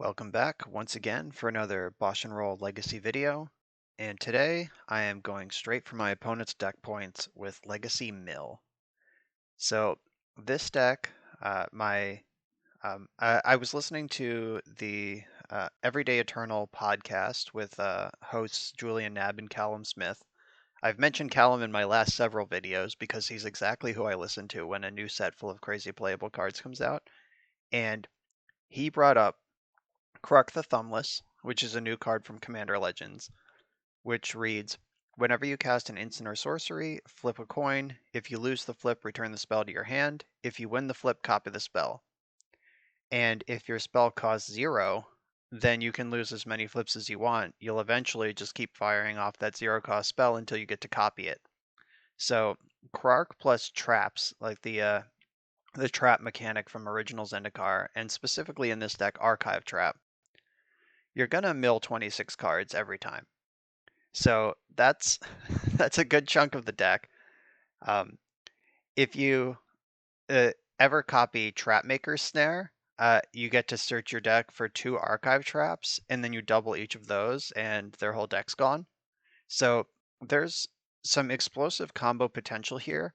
Welcome back once again for another Bosch and Roll Legacy video. And today I am going straight for my opponent's deck points with Legacy Mill. So this deck, I was listening to the Everyday Eternal podcast with hosts Julian Nab and Callum Smith. I've mentioned Callum in my last several videos because he's exactly who I listen to when a new set full of crazy playable cards comes out. And he brought up Krark the Thumbless, which is a new card from Commander Legends, which reads, whenever you cast an instant or sorcery, flip a coin. If you lose the flip, return the spell to your hand. If you win the flip, copy the spell. And if your spell costs 0, then you can lose as many flips as you want. You'll eventually just keep firing off that 0 cost spell until you get to copy it. So Krark plus traps, like the trap mechanic from original Zendikar, and specifically in this deck, Archive Trap, you're gonna mill 26 cards every time. So that's that's a good chunk of the deck. Um, if you ever copy Trapmaker's Snare, you get to search your deck for 2 archive traps, and then you double each of those, and their whole deck's gone. So there's some explosive combo potential here.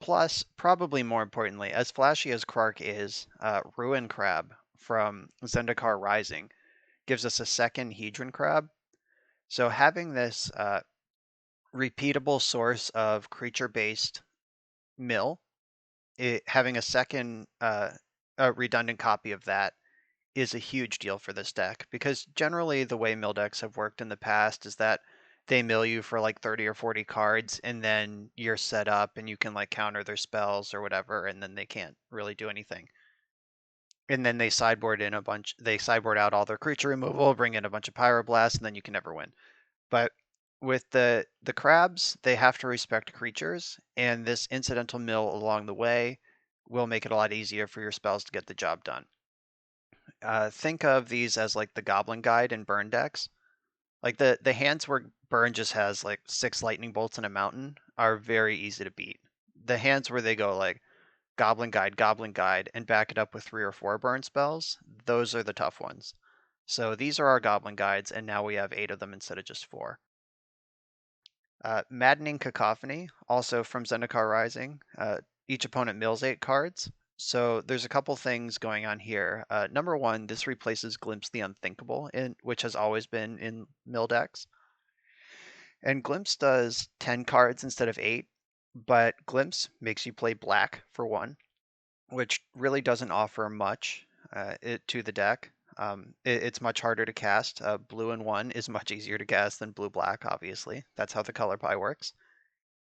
Plus, probably more importantly, as flashy as Krark is, Ruin Crab from Zendikar Rising gives us a second Hedron Crab. So having this repeatable source of creature-based mill, having a second a redundant copy of that is a huge deal for this deck, because generally the way mill decks have worked in the past is that they mill you for like 30 or 40 cards, and then you're set up and you can like counter their spells or whatever, and then they can't really do anything. And then they sideboard out all their creature removal, bring in a bunch of pyroblasts, and then you can never win. But with the crabs, they have to respect creatures, and this incidental mill along the way will make it a lot easier for your spells to get the job done. Think of these as like the Goblin Guide in burn decks. Like the hands where burn just has like 6 lightning bolts and a mountain are very easy to beat. The hands where they go like Goblin Guide, and back it up with 3 or 4 burn spells, those are the tough ones. So these are our Goblin Guides, and now we have 8 of them instead of just 4. Maddening Cacophony, also from Zendikar Rising. Each opponent mills 8 cards. So there's a couple things going on here. Number one, this replaces Glimpse the Unthinkable, which has always been in mill decks. And Glimpse does 10 cards instead of 8, but Glimpse makes you play black for 1, which really doesn't offer much to the deck. It's much harder to cast. Blue and 1 is much easier to cast than blue-black, obviously. That's how the color pie works.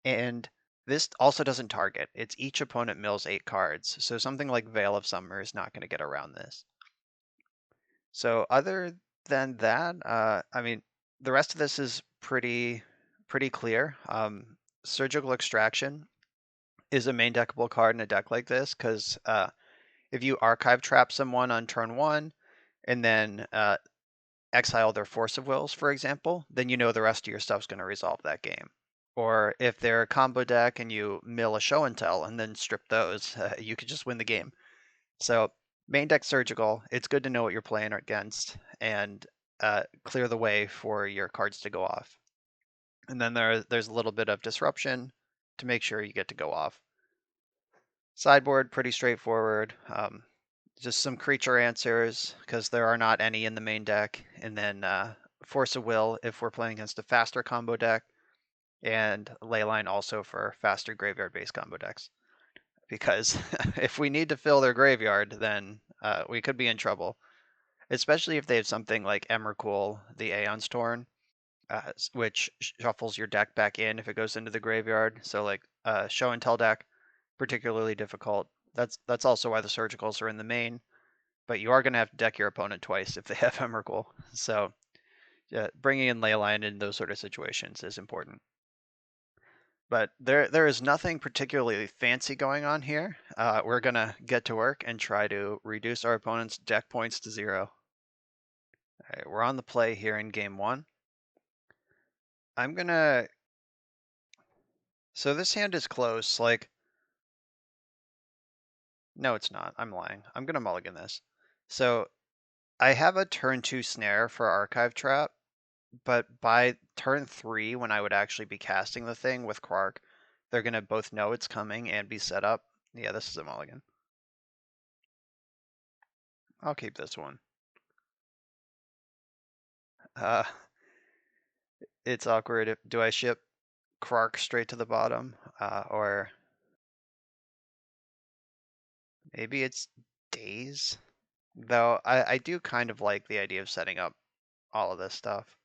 And this also doesn't target. It's each opponent mills 8 cards, so something like Veil of Summer is not going to get around this. So other than that, I mean, the rest of this is pretty clear. Surgical Extraction is a main deckable card in a deck like this, because if you archive trap someone on turn 1 and then exile their Force of Wills, for example, then you know the rest of your stuff's going to resolve that game. Or if they're a combo deck and you mill a show and tell and then strip those, you could just win the game. So main deck Surgical, it's good to know what you're playing against and clear the way for your cards to go off. And then there's a little bit of Disruption to make sure you get to go off. Sideboard, pretty straightforward. Just some creature answers, because there are not any in the main deck. And then Force of Will if we're playing against a faster combo deck. And Leyline also for faster graveyard-based combo decks. Because if we need to fill their graveyard, then we could be in trouble. Especially if they have something like Emrakul, the Aeon's Torn, which shuffles your deck back in if it goes into the graveyard. So like Show and Tell deck, particularly difficult. That's also why the Surgicals are in the main. But you are going to have to deck your opponent twice if they have Emrakul. So bringing in Leyline in those sort of situations is important. But there is nothing particularly fancy going on here. We're going to get to work and try to reduce our opponent's deck points to 0. All right, we're on the play here in game 1. I'm going to... So this hand is close, like... No, it's not. I'm lying. I'm going to mulligan this. So I have a turn 2 snare for Archive Trap, but by turn 3, when I would actually be casting the thing with Krark, they're going to both know it's coming and be set up. Yeah, this is a mulligan. I'll keep this one. Uh, it's awkward. Do I ship Krark straight to the bottom? Or maybe it's Daze? Though I do kind of like the idea of setting up all of this stuff.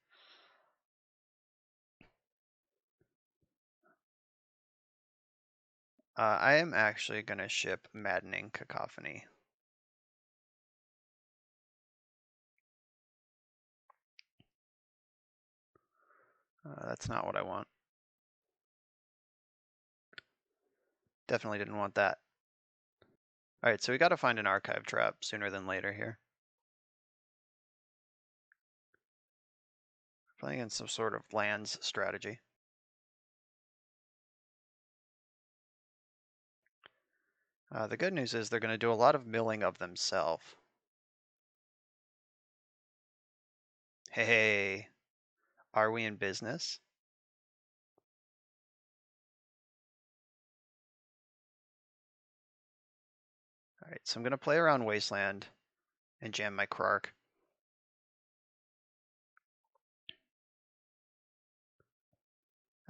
I am actually going to ship Maddening Cacophony. That's not what I want. Definitely didn't want that. Alright, so we gotta find an Archive Trap sooner than later here. Playing in some sort of lands strategy. The good news is they're going to do a lot of milling of themselves. Hey, are we in business? Alright, so I'm going to play around Wasteland and jam my Krark.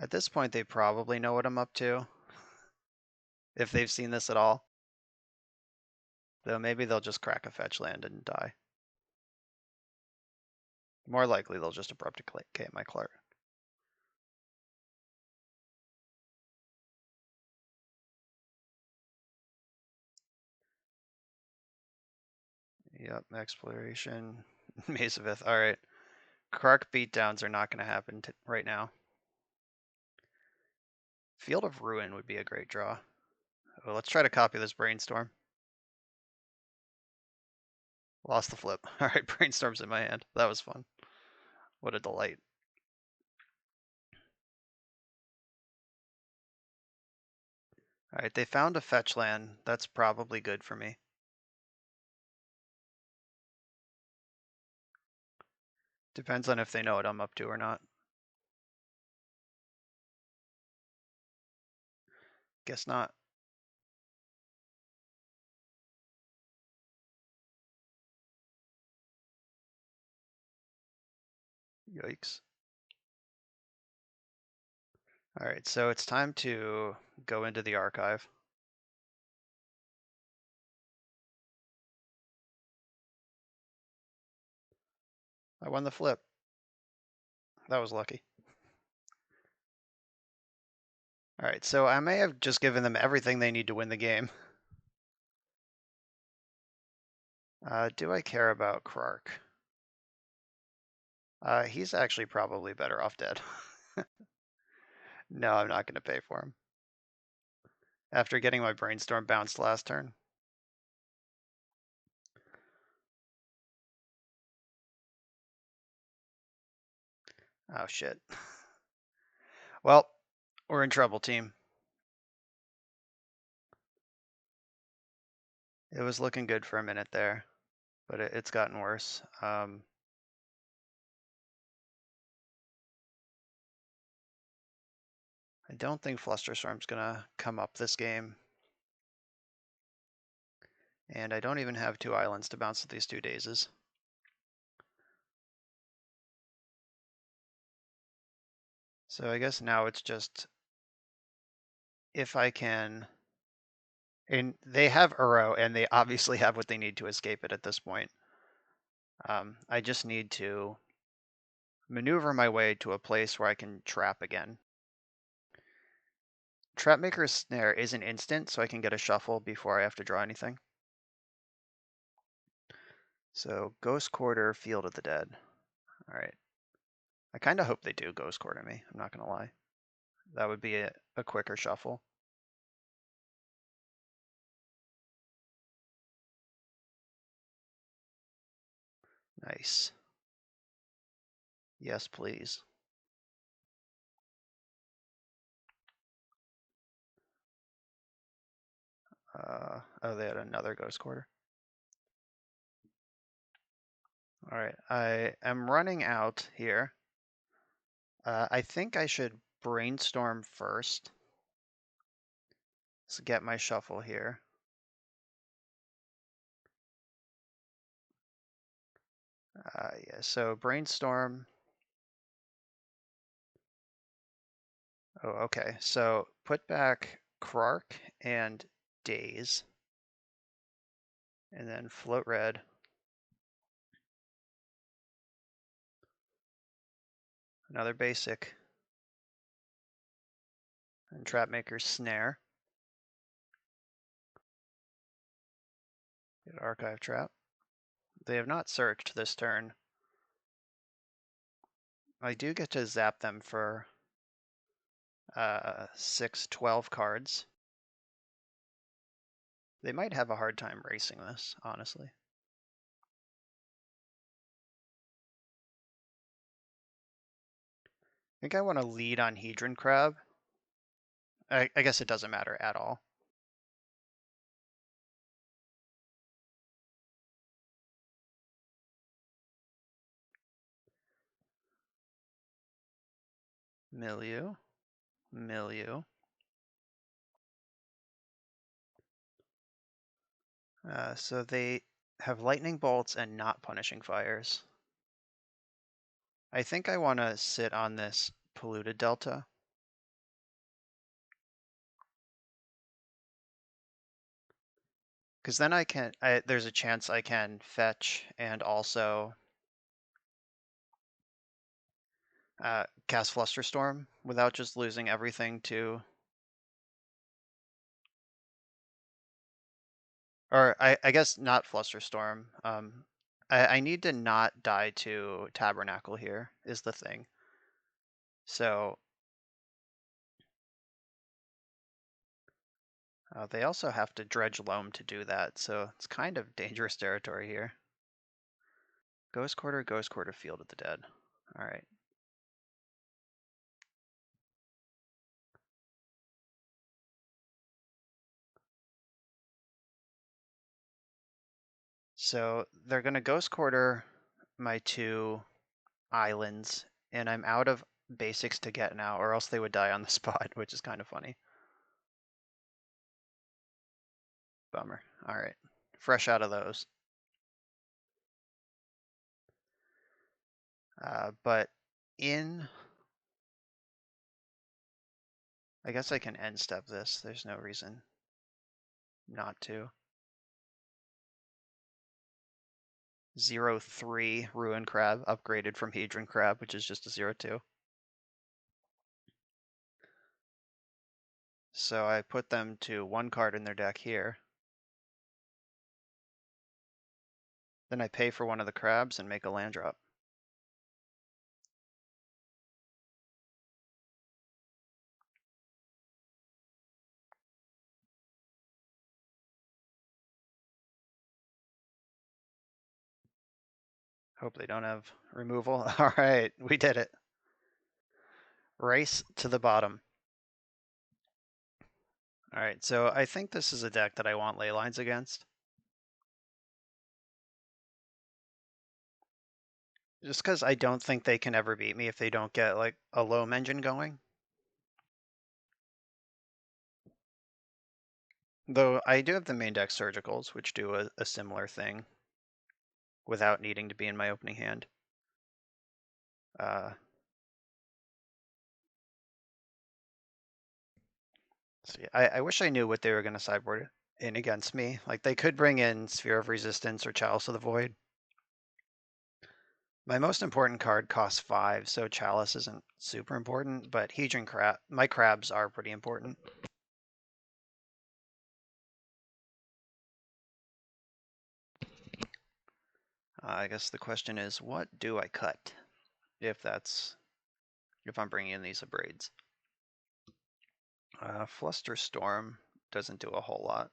At this point, they probably know what I'm up to, if they've seen this at all. Though maybe they'll just crack a fetch land and die. More likely, they'll just abruptly my Krark. Yep, exploration. Maze of Ith. Alright. Krark beatdowns are not going to happen right now. Field of Ruin would be a great draw. Oh, let's try to copy this Brainstorm. Lost the flip. Alright, Brainstorm's in my hand. That was fun. What a delight. Alright, they found a fetch land. That's probably good for me. Depends on if they know what I'm up to or not. Guess not. Yikes. Alright, so it's time to go into the archive. I won the flip. That was lucky. Alright, so I may have just given them everything they need to win the game. Do I care about Krark? He's actually probably better off dead. No, I'm not going to pay for him. After getting my Brainstorm bounced last turn. Oh, shit. Well, we're in trouble, team. It was looking good for a minute there, but it's gotten worse. I don't think Flusterstorm's gonna come up this game. And I don't even have 2 islands to bounce with these 2 dazes. So I guess now it's just if I can. And they have Uro, and they obviously have what they need to escape it at this point. I just need to maneuver my way to a place where I can trap again. Trapmaker's Snare isn't instant, so I can get a shuffle before I have to draw anything. So Ghost Quarter, Field of the Dead. All right. I kind of hope they do Ghost Quarter me. I'm not gonna lie. That would be a quicker shuffle. Nice. Yes, please. Oh, they had another Ghost Quarter. All right, I am running out here. I think I should brainstorm first. Let's get my shuffle here. Yeah, so brainstorm. Oh, okay. So put back Krark and Daze, and then float red. Another basic. And Trapmaker's Snare. Get Archive Trap. They have not searched this turn. I do get to zap them for 12 cards. They might have a hard time racing this, honestly. I think I want to lead on Hedron Crab. I guess it doesn't matter at all. Milieu. Milieu. So they have lightning bolts and not punishing fires. I think I want to sit on this polluted delta. Because then there's a chance I can fetch and also cast Flusterstorm without just losing everything to... Or I guess not Flusterstorm. I need to not die to Tabernacle here, is the thing. So they also have to dredge loam to do that, so it's kind of dangerous territory here. Ghost Quarter, Field of the Dead. All right. So they're going to Ghost Quarter my 2 islands, and I'm out of basics to get now, or else they would die on the spot, which is kind of funny. Bummer. All right. Fresh out of those. But in... I guess I can end step this. There's no reason not to. 0-3 Ruin Crab, upgraded from Hedron Crab, which is just a 0-2. So I put them to 1 card in their deck here. Then I pay for one of the crabs and make a land drop. Hope they don't have removal. All right, we did it. Race to the bottom. All right, so I think this is a deck that I want ley lines against. Just because I don't think they can ever beat me if they don't get like a loam engine going. Though I do have the main deck Surgicals, which do a similar thing without needing to be in my opening hand. So yeah, I wish I knew what they were going to sideboard in against me. Like they could bring in Sphere of Resistance or Chalice of the Void. My most important card costs 5, so Chalice isn't super important, but Hedron Crab, my crabs are pretty important. I guess the question is, what do I cut if I'm bringing in these abrades? Flusterstorm doesn't do a whole lot.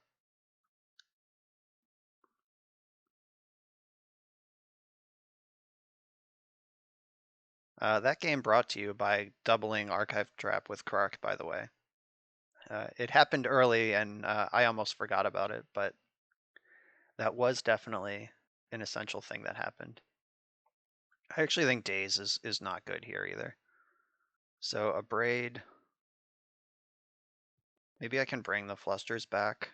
That game brought to you by doubling Archive Trap with Krark, by the way. It happened early, and I almost forgot about it, but that was definitely an essential thing that happened. I actually think Daze is not good here either. So a braid. Maybe I can bring the flusters back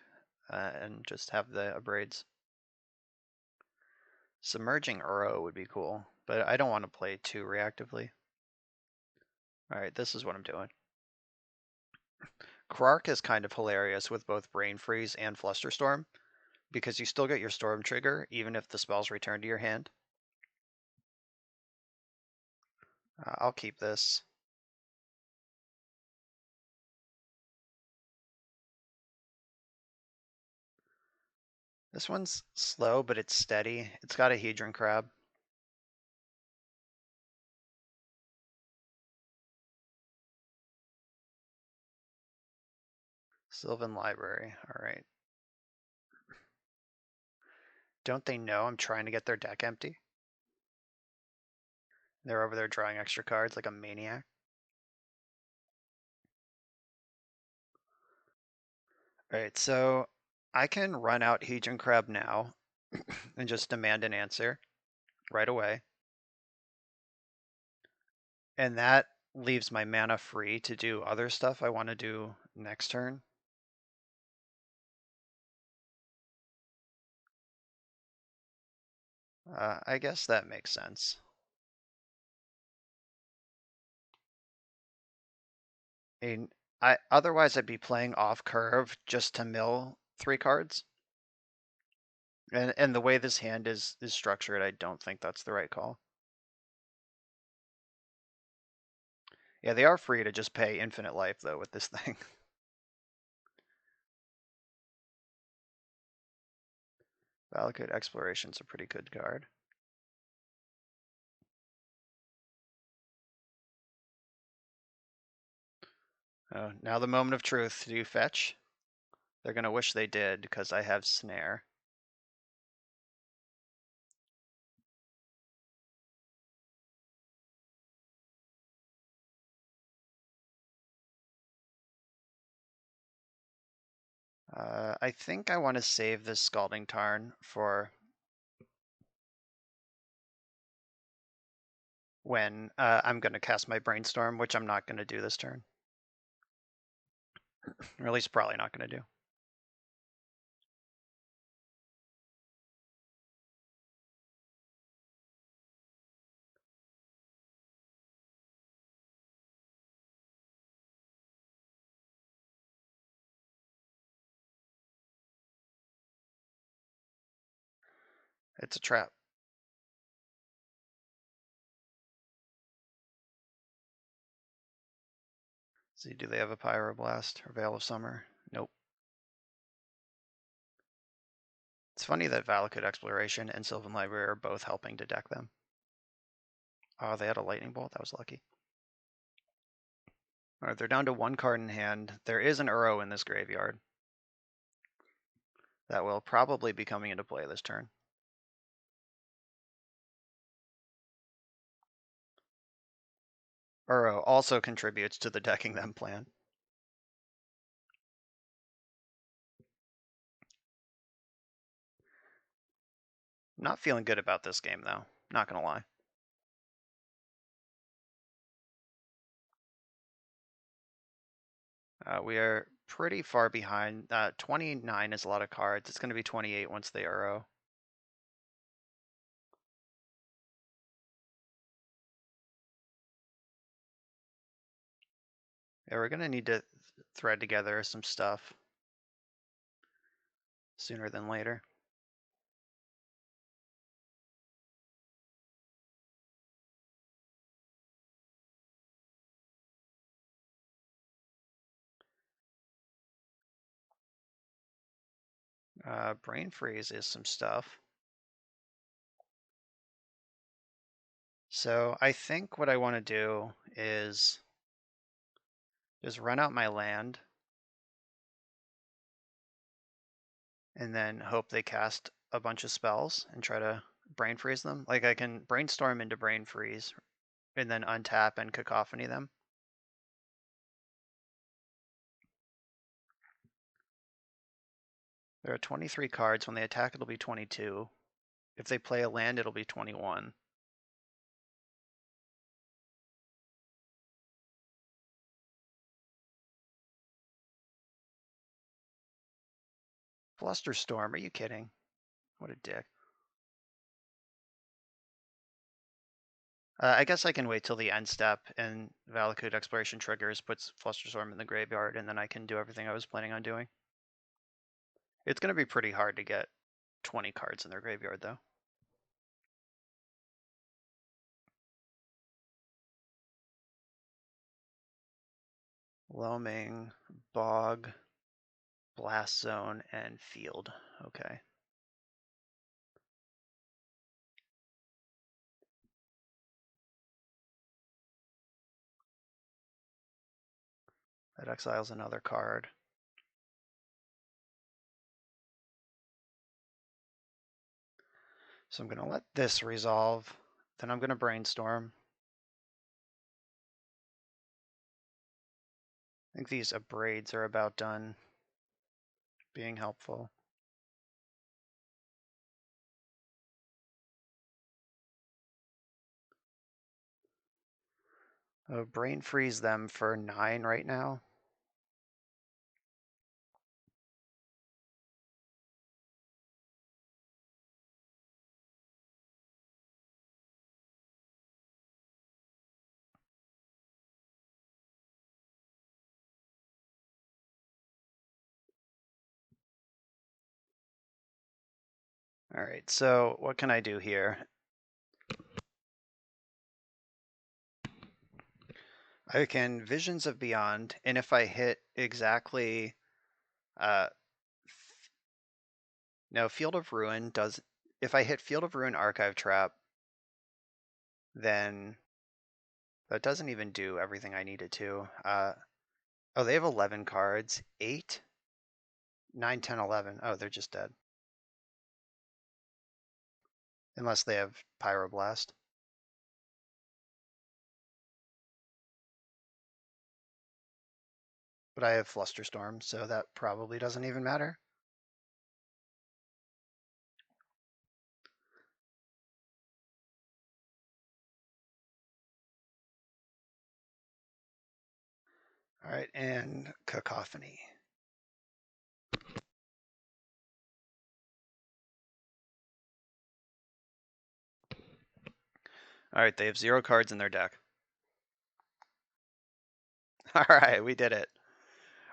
and just have the braids. Submerging Uro would be cool, but I don't want to play too reactively. All right, this is what I'm doing. Krark is kind of hilarious with both Brain Freeze and Flusterstorm, because you still get your Storm trigger even if the spell's returned to your hand. I'll keep this. This one's slow, but it's steady. It's got a Hedron Crab. Sylvan Library, all right. Don't they know I'm trying to get their deck empty? They're over there drawing extra cards like a maniac. All right, so I can run out Hedron Crab now and just demand an answer right away. And that leaves my mana free to do other stuff I want to do next turn. I guess that makes sense. And otherwise I'd be playing off curve just to mill 3 cards. And the way this hand is structured, I don't think that's the right call. Yeah, they are free to just pay infinite life though with this thing. Valakut Exploration's a pretty good card. Oh, now the moment of truth. Do you fetch? They're gonna wish they did because I have Snare. I think I want to save this Scalding Tarn for when I'm going to cast my Brainstorm, which I'm not going to do this turn. Or at least probably not going to do. It's a trap. See, do they have a Pyroblast or Veil of Summer? Nope. It's funny that Valakut Exploration and Sylvan Library are both helping to deck them. Oh, they had a Lightning Bolt? That was lucky. Alright, they're down to 1 card in hand. There is an Uro in this graveyard. That will probably be coming into play this turn. Uro also contributes to the decking them plan. Not feeling good about this game though, not gonna lie. We are pretty far behind. 29 is a lot of cards. It's going to be 28 once they Uro. Yeah, we're going to need to thread together some stuff sooner than later. Brain Freeze is some stuff. So I think what I want to do is just run out my land and then hope they cast a bunch of spells and try to Brain Freeze them. Like I can Brainstorm into Brain Freeze and then untap and Cacophony them. There are 23 cards. When they attack, it'll be 22. If they play a land, it'll be 21. Flusterstorm, are you kidding? What a dick. I guess I can wait till the end step and Valakut Exploration triggers, puts Flusterstorm in the graveyard, and then I can do everything I was planning on doing. It's going to be pretty hard to get 20 cards in their graveyard, though. Loaming, Bog, Blast Zone, and Field. Okay. That exiles another card. So I'm going to let this resolve. Then I'm going to brainstorm. I think these abrades are about done being helpful. Brain freeze them for 9 right now. All right, so what can I do here? I can Visions of Beyond, and if I hit exactly, no, Field of Ruin does, if I hit Field of Ruin Archive Trap, then that doesn't even do everything I needed to. Oh, they have 11 cards, 8, 9, 10, 11. Oh, they're just dead. Unless they have Pyroblast. But I have Flusterstorm, so that probably doesn't even matter. All right, and Cacophony. All right, they have 0 cards in their deck. All right, we did it.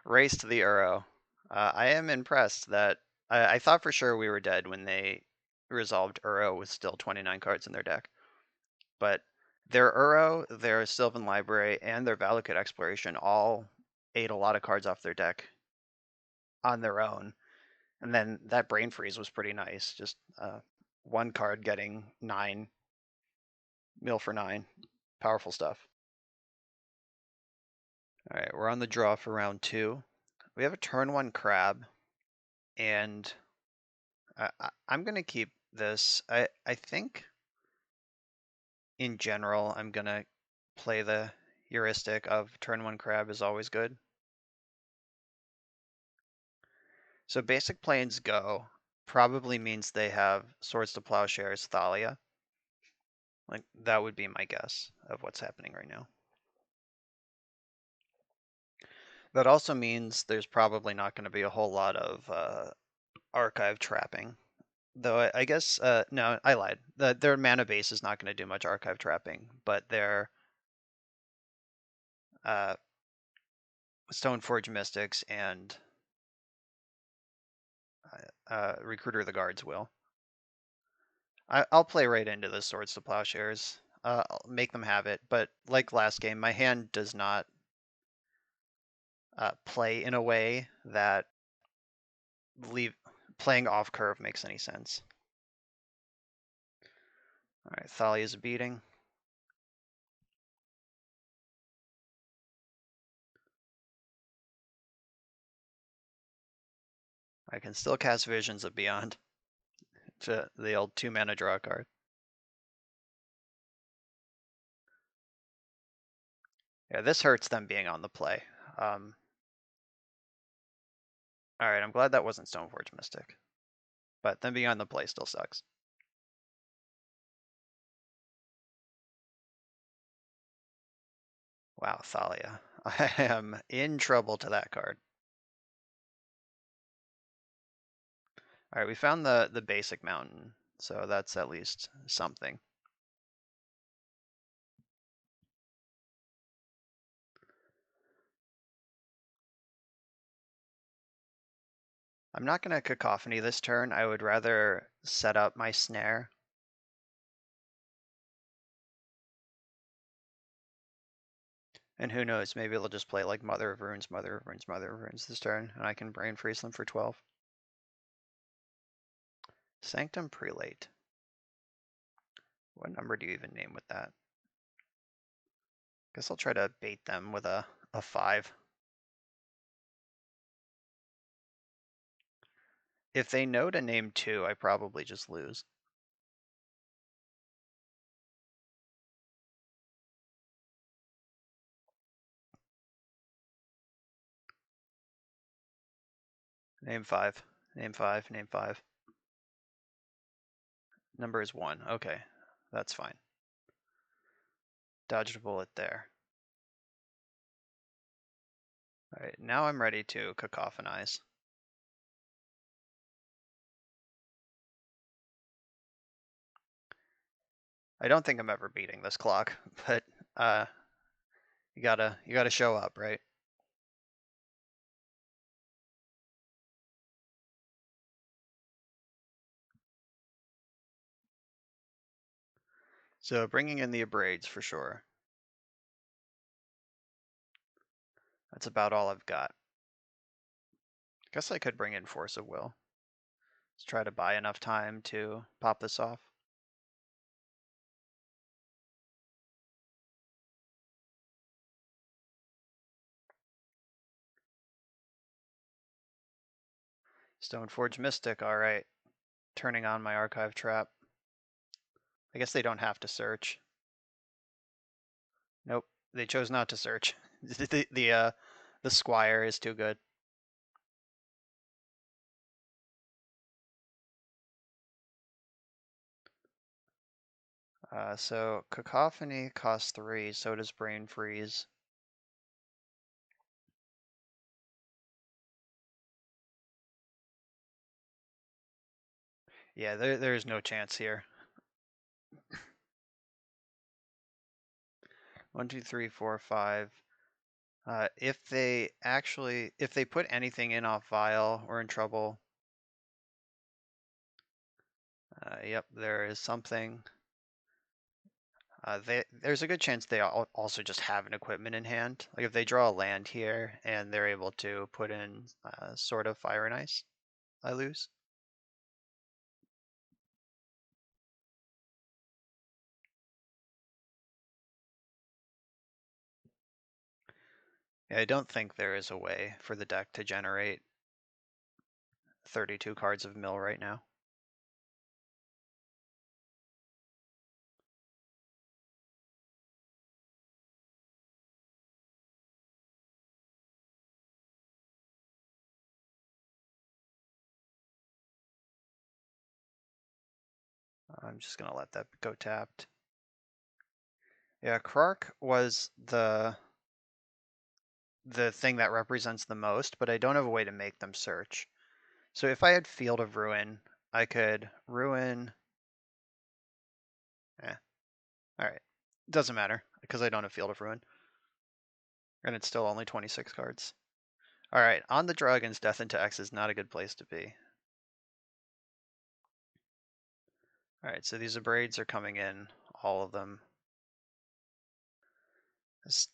Race to the Uro. I am impressed that I thought for sure we were dead when they resolved Uro with still 29 cards in their deck. But their Uro, their Sylvan Library, and their Valakut Exploration all ate a lot of cards off their deck on their own. And then that Brain Freeze was pretty nice. Just 1 card getting 9, mill for 9. Powerful stuff. All right, we're on the draw for round 2. We have a turn 1 crab, and I'm going to keep this. I think in general, I'm going to play the heuristic of turn 1 crab is always good. So basic planes go probably means they have Swords to Plowshares, Thalia. Like, that would be my guess of what's happening right now. That also means there's probably not going to be a whole lot of archive trapping. Though I guess, no, I lied. Their mana base is not going to do much archive trapping, but their Stoneforge Mystics and Recruiter of the Guards will. I'll play right into the Swords to Plowshares. I'll make them have it, but like last game, my hand does not play in a way that playing off curve makes any sense. All right, Thalia's a beating. I can still cast Visions of Beyond to the old 2-mana draw card. Yeah, this hurts them being on the play. All right, I'm glad that wasn't Stoneforge Mystic, but them being on the play still sucks. Wow, Thalia. I am in trouble to that card. All right, we found the basic mountain, so that's at least something. I'm not going to cacophony this turn. I would rather set up my snare. And who knows, maybe they'll just play like Mother of Runes, Mother of Runes, Mother of Runes this turn, and I can brain freeze them for 12. Sanctum Prelate. What number do you even name with that? Guess I'll try to bait them with a 5. If they know to name 2, I probably just lose. Name 5. Name 5. Name 5. Number is 1. Okay, that's fine. Dodged a bullet there. All right, now I'm ready to cacophonize. I don't think I'm ever beating this clock, but you gotta show up, right? So bringing in the abrades for sure. That's about all I've got. Guess I could bring in Force of Will. Let's try to buy enough time to pop this off. Stoneforge Mystic, alright. Turning on my archive trap. I guess they don't have to search. Nope, they chose not to search. the Squire is too good. So Cacophony costs 3, so does Brain Freeze. Yeah, there's no chance here. 1, 2, 3, 4, 5. If they put anything in off Vial, we're in trouble. Yep, there is something. There's a good chance they also just have an equipment in hand. Like if they draw a land here and they're able to put in sort of Fire and Ice, I lose. Yeah, I don't think there is a way for the deck to generate 32 cards of mill right now. I'm just gonna let that go tapped. Yeah, Krark was the thing that represents the most, but I don't have a way to make them search. So if I had Field of Ruin, I could ruin. Alright. Doesn't matter, because I don't have Field of Ruin. And it's still only 26 cards. Alright, on the Dragons, Death into X is not a good place to be. Alright, so these abrades are coming in, all of them.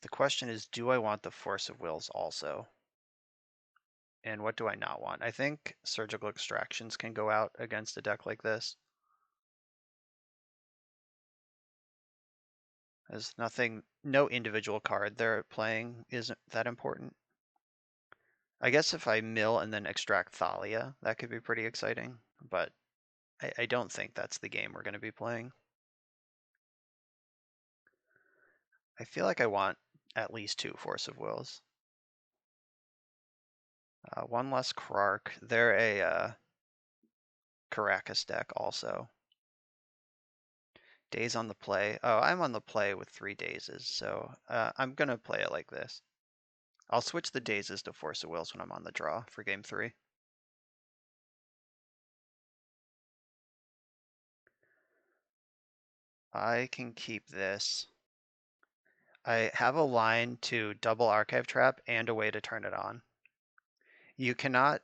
The question is, do I want the Force of Wills also? And what do I not want? I think Surgical Extractions can go out against a deck like this. There's nothing, no individual card they're playing isn't that important. I guess if I mill and then extract Thalia, that could be pretty exciting, but I don't think that's the game we're going to be playing. I feel like I want at least 2 Force of Wills. One less Krark. They're a Caracas deck also. Days on the play. Oh, I'm on the play with 3 Dazes, so I'm going to play it like this. I'll switch the Dazes to Force of Wills when I'm on the draw for game 3. I can keep this. I have a line to double archive trap and a way to turn it on. You cannot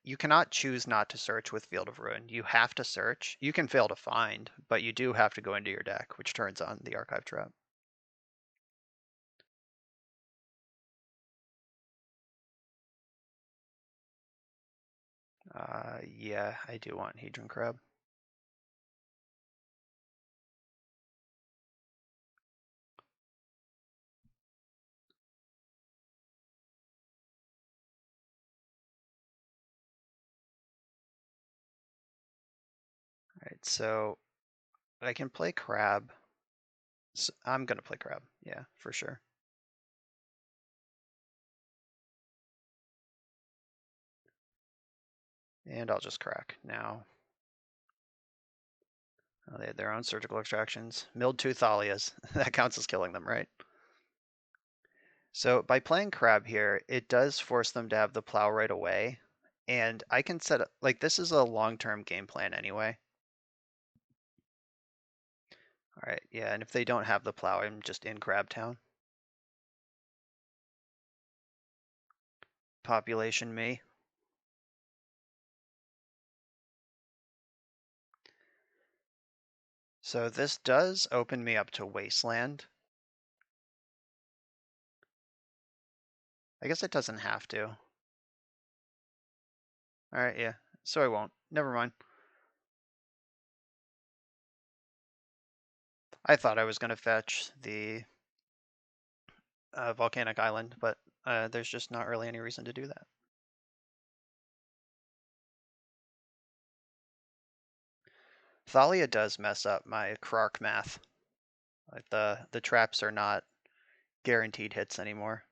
you cannot choose not to search with Field of Ruin. You have to search. You can fail to find, but you do have to go into your deck, which turns on the archive trap. Yeah, I do want Hedron Crab. Alright, so I can play Crab. So I'm gonna play Crab, yeah, for sure. And I'll just crack now. Oh, they had their own surgical extractions. Milled two Thalias. That counts as killing them, right? So by playing Crab here, it does force them to have the plow right away. And I can set up, like, this is a long-term game plan anyway. All right, yeah, and if they don't have the plow, I'm just in Crab Town. Population me. So this does open me up to Wasteland. I guess it doesn't have to. All right, yeah, so I won't. Never mind. I thought I was going to fetch the volcanic island, but there's just not really any reason to do that. Thalia does mess up my Krark math. Like the traps are not guaranteed hits anymore.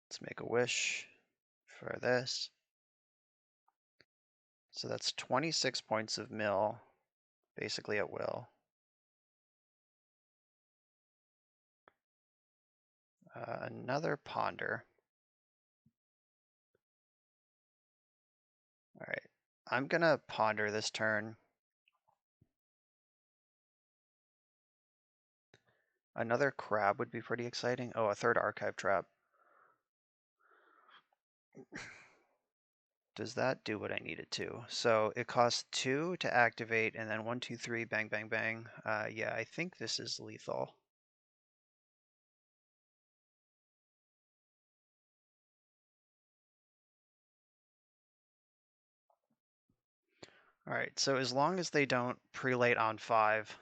Let's make a wish for this. So that's 26 points of mill, basically at will. Another ponder. All right, I'm gonna ponder this turn. Another crab would be pretty exciting. Oh, a third archive trap. Does that do what I need it to? So it costs 2 to activate, and then 1, 2, 3, bang, bang, bang. Yeah, I think this is lethal. All right, so as long as they don't prelate on 5.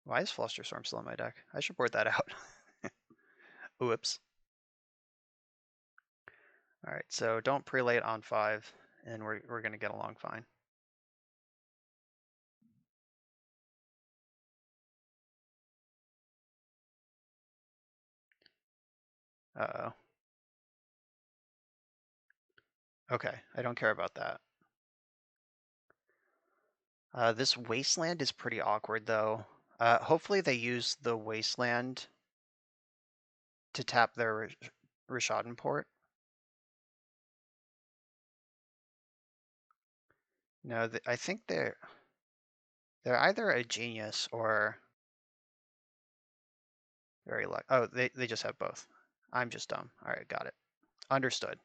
Why is Flusterstorm still in my deck? I should board that out. Whoops. All right, so don't prelate on 5, and we're gonna get along fine. Uh-oh. Okay, I don't care about that. This Wasteland is pretty awkward, though. Hopefully they use the Wasteland to tap their Rishadan port. No, I think they're either a genius or very lucky. Oh, they just have both. I'm just dumb. All right, got it. Understood.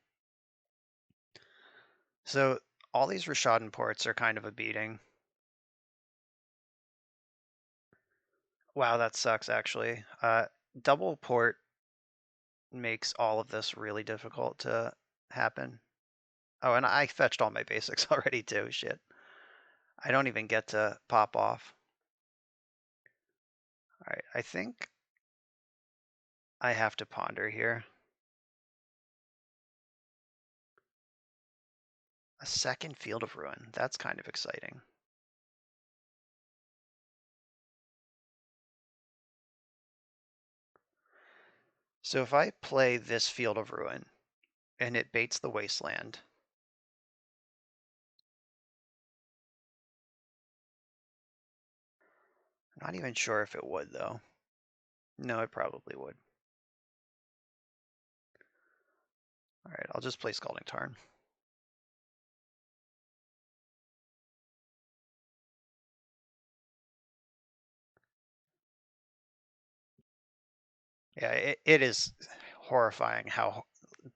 So all these Rishadan ports are kind of a beating. Wow, that sucks actually. Double port makes all of this really difficult to happen. Oh, and I fetched all my basics already too. Shit. I don't even get to pop off. All right, I think I have to ponder here. A second Field of Ruin. That's kind of exciting. So if I play this Field of Ruin and it baits the Wasteland, I'm not even sure if it would though. No, it probably would. Alright, I'll just play Scalding Tarn. Yeah, it is horrifying how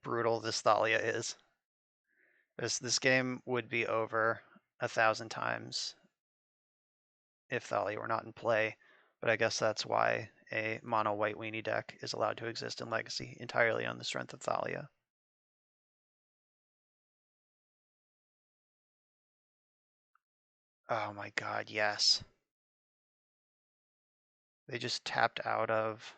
brutal this Thalia is. This game would be over 1,000 times if Thalia were not in play, but I guess that's why a mono white weenie deck is allowed to exist in Legacy entirely on the strength of Thalia. Oh my god, yes. They just tapped out of...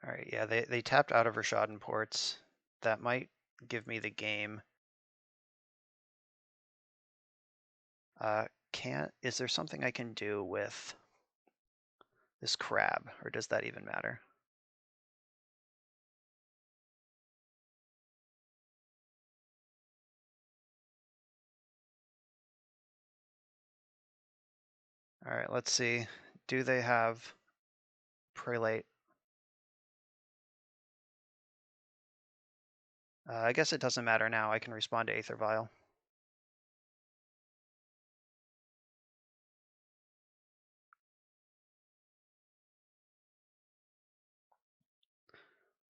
Alright, yeah, they tapped out of Rashadan Ports. That might give me the game. Is there something I can do with this crab, or does that even matter? Alright, let's see. Do they have Prelate? I guess it doesn't matter now. I can respond to Aether Vial.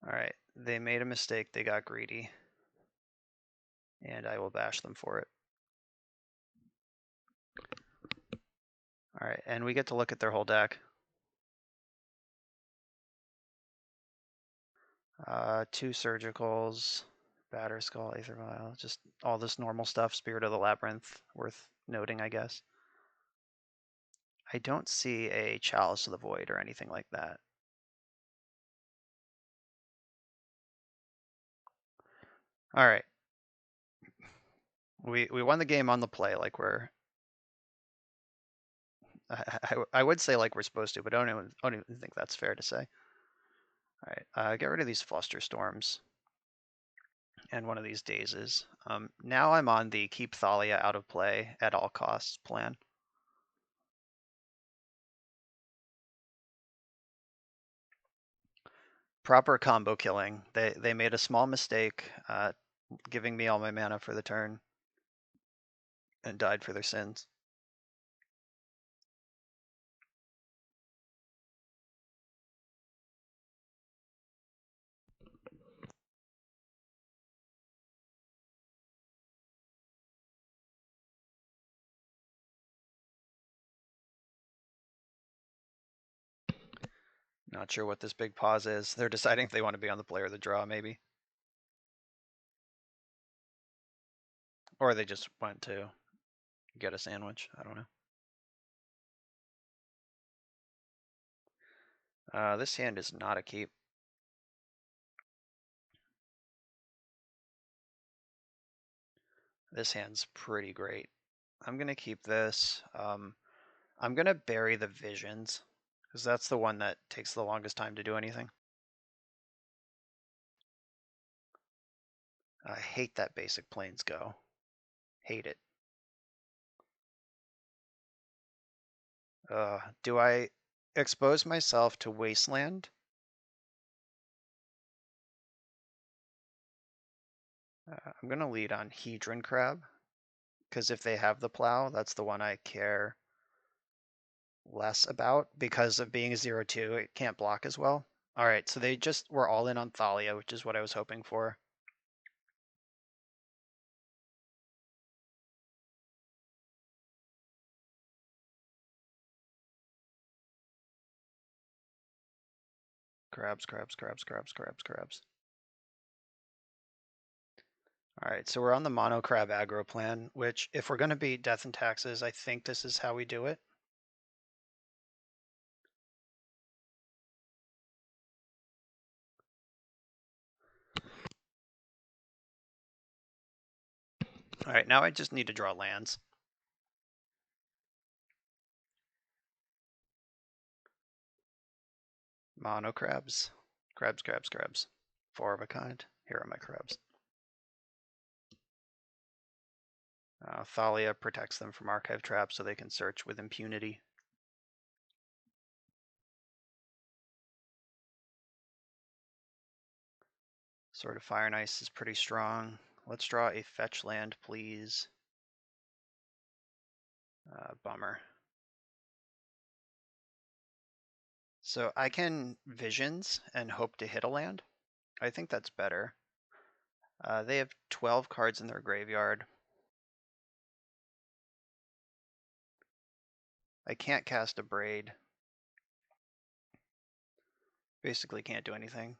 Alright, they made a mistake. They got greedy. And I will bash them for it. Alright, and we get to look at their whole deck. 2 Surgicals, Batter Skull, Aether Vial, just all this normal stuff. Spirit of the Labyrinth, worth noting, I guess. I don't see a Chalice of the Void or anything like that. Alright. We won the game on the play like we're... I would say like we're supposed to, but I don't even think that's fair to say. Alright, get rid of these Fluster Storms and one of these Dazes. Now I'm on the keep Thalia out of play at all costs plan. Proper combo killing. They made a small mistake, giving me all my mana for the turn, and died for their sins. Not sure what this big pause is. They're deciding if they want to be on the play or the draw, maybe. Or they just went to get a sandwich. I don't know. This hand is not a keep. This hand's pretty great. I'm going to keep this. I'm going to bury the Visions, because that's the one that takes the longest time to do anything. I hate that basic Plains go. Hate it. Do I expose myself to Wasteland? I'm going to lead on Hedron Crab, because if they have the Plow, that's the one I care less about because of being a 0-2. It can't block as well. All right, so they just were all in on Thalia, which is what I was hoping for. Crabs, crabs, crabs, crabs, crabs, crabs. All right, so we're on the mono crab aggro plan, which if we're going to beat Death and Taxes, I think this is how we do it. All right, now I just need to draw lands. Mono crabs. Crabs, crabs, crabs. 4 of a kind. Here are my crabs. Thalia protects them from archive traps so they can search with impunity. Sword of Fire and Ice is pretty strong. Let's draw a fetch land, please. Bummer. So I can Visions and hope to hit a land. I think that's better. They have 12 cards in their graveyard. I can't cast a Braid. Basically can't do anything.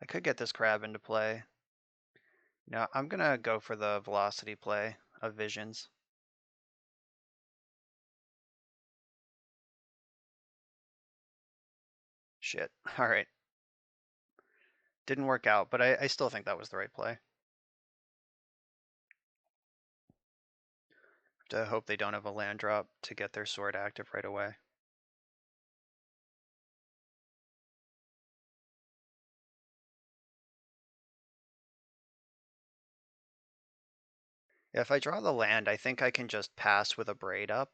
I could get this crab into play. No, I'm gonna go for the velocity play of Visions. Shit. Alright. Didn't work out, but I still think that was the right play. To hope they don't have a land drop to get their sword active right away. If I draw the land, I think I can just pass with a Braid up.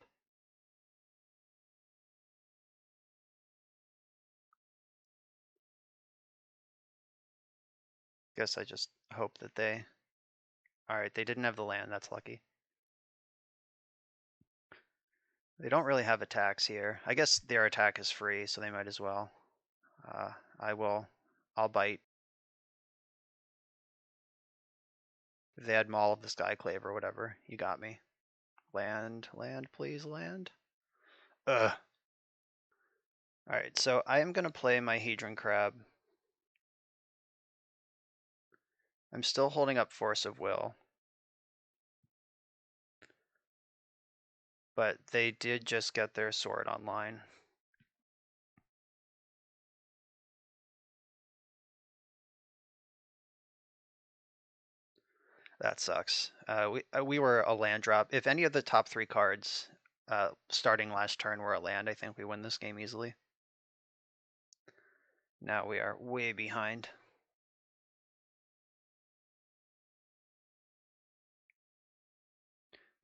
Guess I just hope that they... Alright, they didn't have the land, that's lucky. They don't really have attacks here. I guess their attack is free, so they might as well. I'll bite. If they had Maul of the Skyclave or whatever, you got me. Land, please, land. Ugh. Alright, so I am going to play my Hedron Crab. I'm still holding up Force of Will. But they did just get their sword online. That sucks. We were a land drop. If any of the top 3 cards starting last turn were a land, I think we win this game easily. Now we are way behind.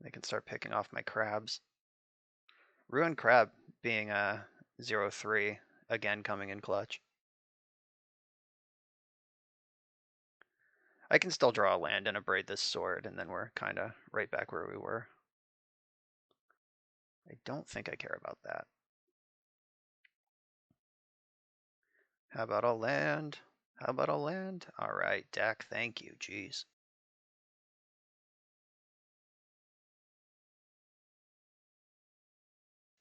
They can start picking off my crabs. Ruined Crab being a 0-3, again coming in clutch. I can still draw a land and abrade this sword, and then we're kind of right back where we were. I don't think I care about that. How about a land? How about a land? All right, deck, thank you, jeez.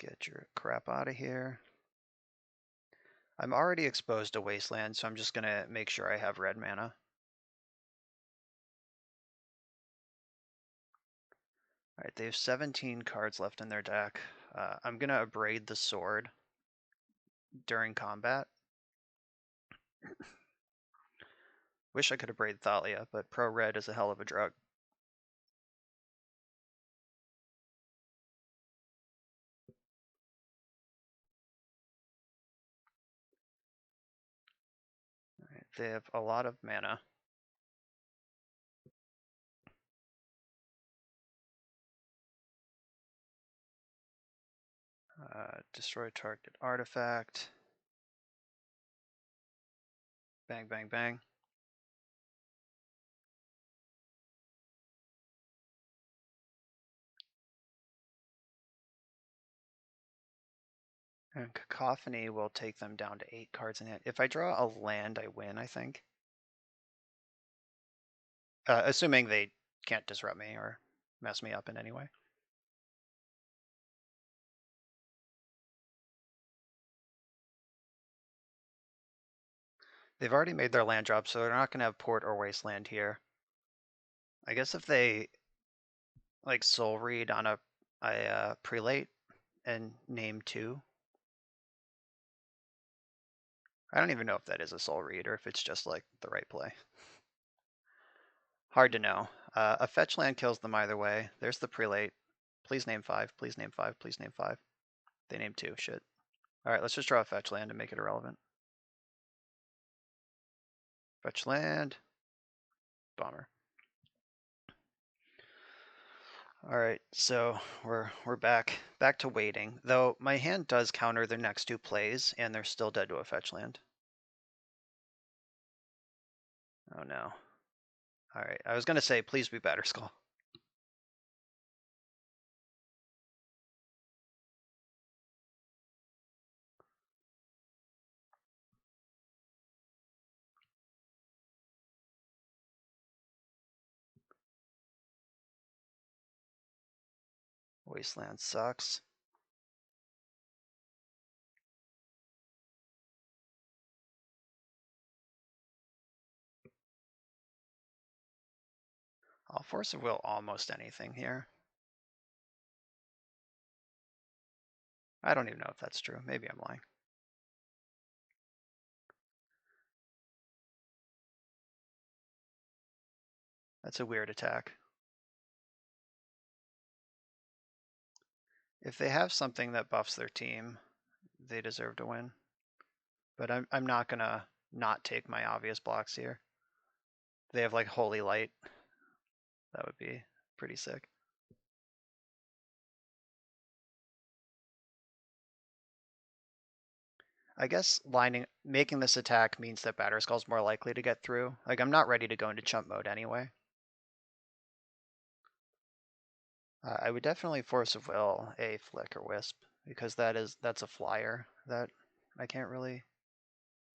Get your crap out of here. I'm already exposed to Wasteland, so I'm just gonna make sure I have red mana. Alright, they have 17 cards left in their deck. I'm gonna abrade the sword during combat. Wish I could abrade Thalia, but pro red is a hell of a drug. Alright, they have a lot of mana. Destroy target artifact. Bang, bang, bang. And Cacophony will take them down to 8 cards in hand. If I draw a land, I win, I think. Assuming they can't disrupt me or mess me up in any way. They've already made their land drop, so they're not going to have Port or Wasteland here. I guess if they like Soul Read on a Prelate and name 2. I don't even know if that is a Soul Read or if it's just like the right play. Hard to know. A fetch land kills them either way. There's the Prelate. Please name 5. Please name 5. Please name 5. They named 2. Shit. Alright, let's just draw a fetch land and make it irrelevant. Fetch land. Bummer. Alright, so we're back to waiting. Though my hand does counter their next 2 plays, and they're still dead to a fetch land. Oh no. Alright, I was gonna say, please be Batterskull. Wasteland sucks. I'll Force of Will almost anything here. I don't even know if that's true. Maybe I'm lying. That's a weird attack. If they have something that buffs their team, they deserve to win. But I'm not gonna not take my obvious blocks here. They have like Holy Light. That would be pretty sick. I guess making this attack means that Batterskull's more likely to get through. Like, I'm not ready to go into chump mode anyway. I would definitely Force of Will a Flick or Wisp, because that's a flyer that I can't really...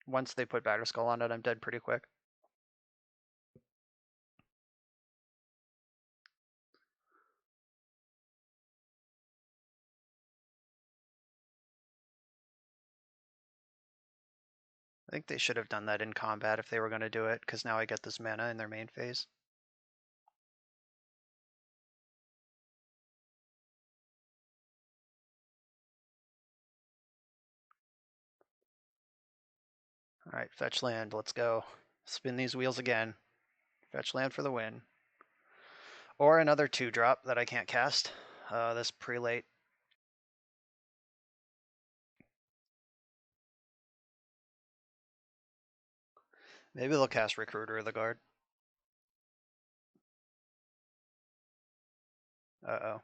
Once they put Batterskull on it, I'm dead pretty quick. I think they should have done that in combat if they were going to do it, because now I get this mana in their main phase. Alright, fetch land, let's go. Spin these wheels again. Fetch land for the win. Or another 2-drop that I can't cast. This prelate. Maybe they'll cast Recruiter of the Guard. Uh-oh.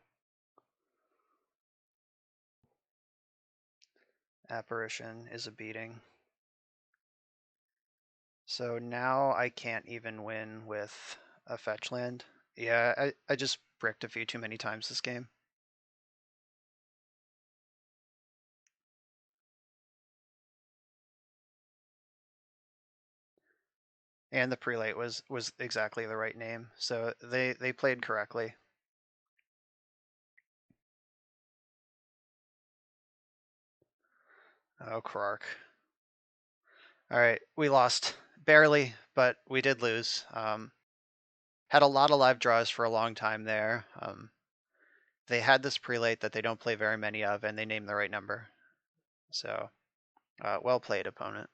Apparition is a beating. So now I can't even win with a fetch land. Yeah, I just bricked a few too many times this game. And the prelate was exactly the right name, so they played correctly. Oh, Krark. All right, we lost barely, but we did lose. Had a lot of live draws for a long time there. They had this prelate that they don't play very many of, and they named the right number. So, well played, opponent.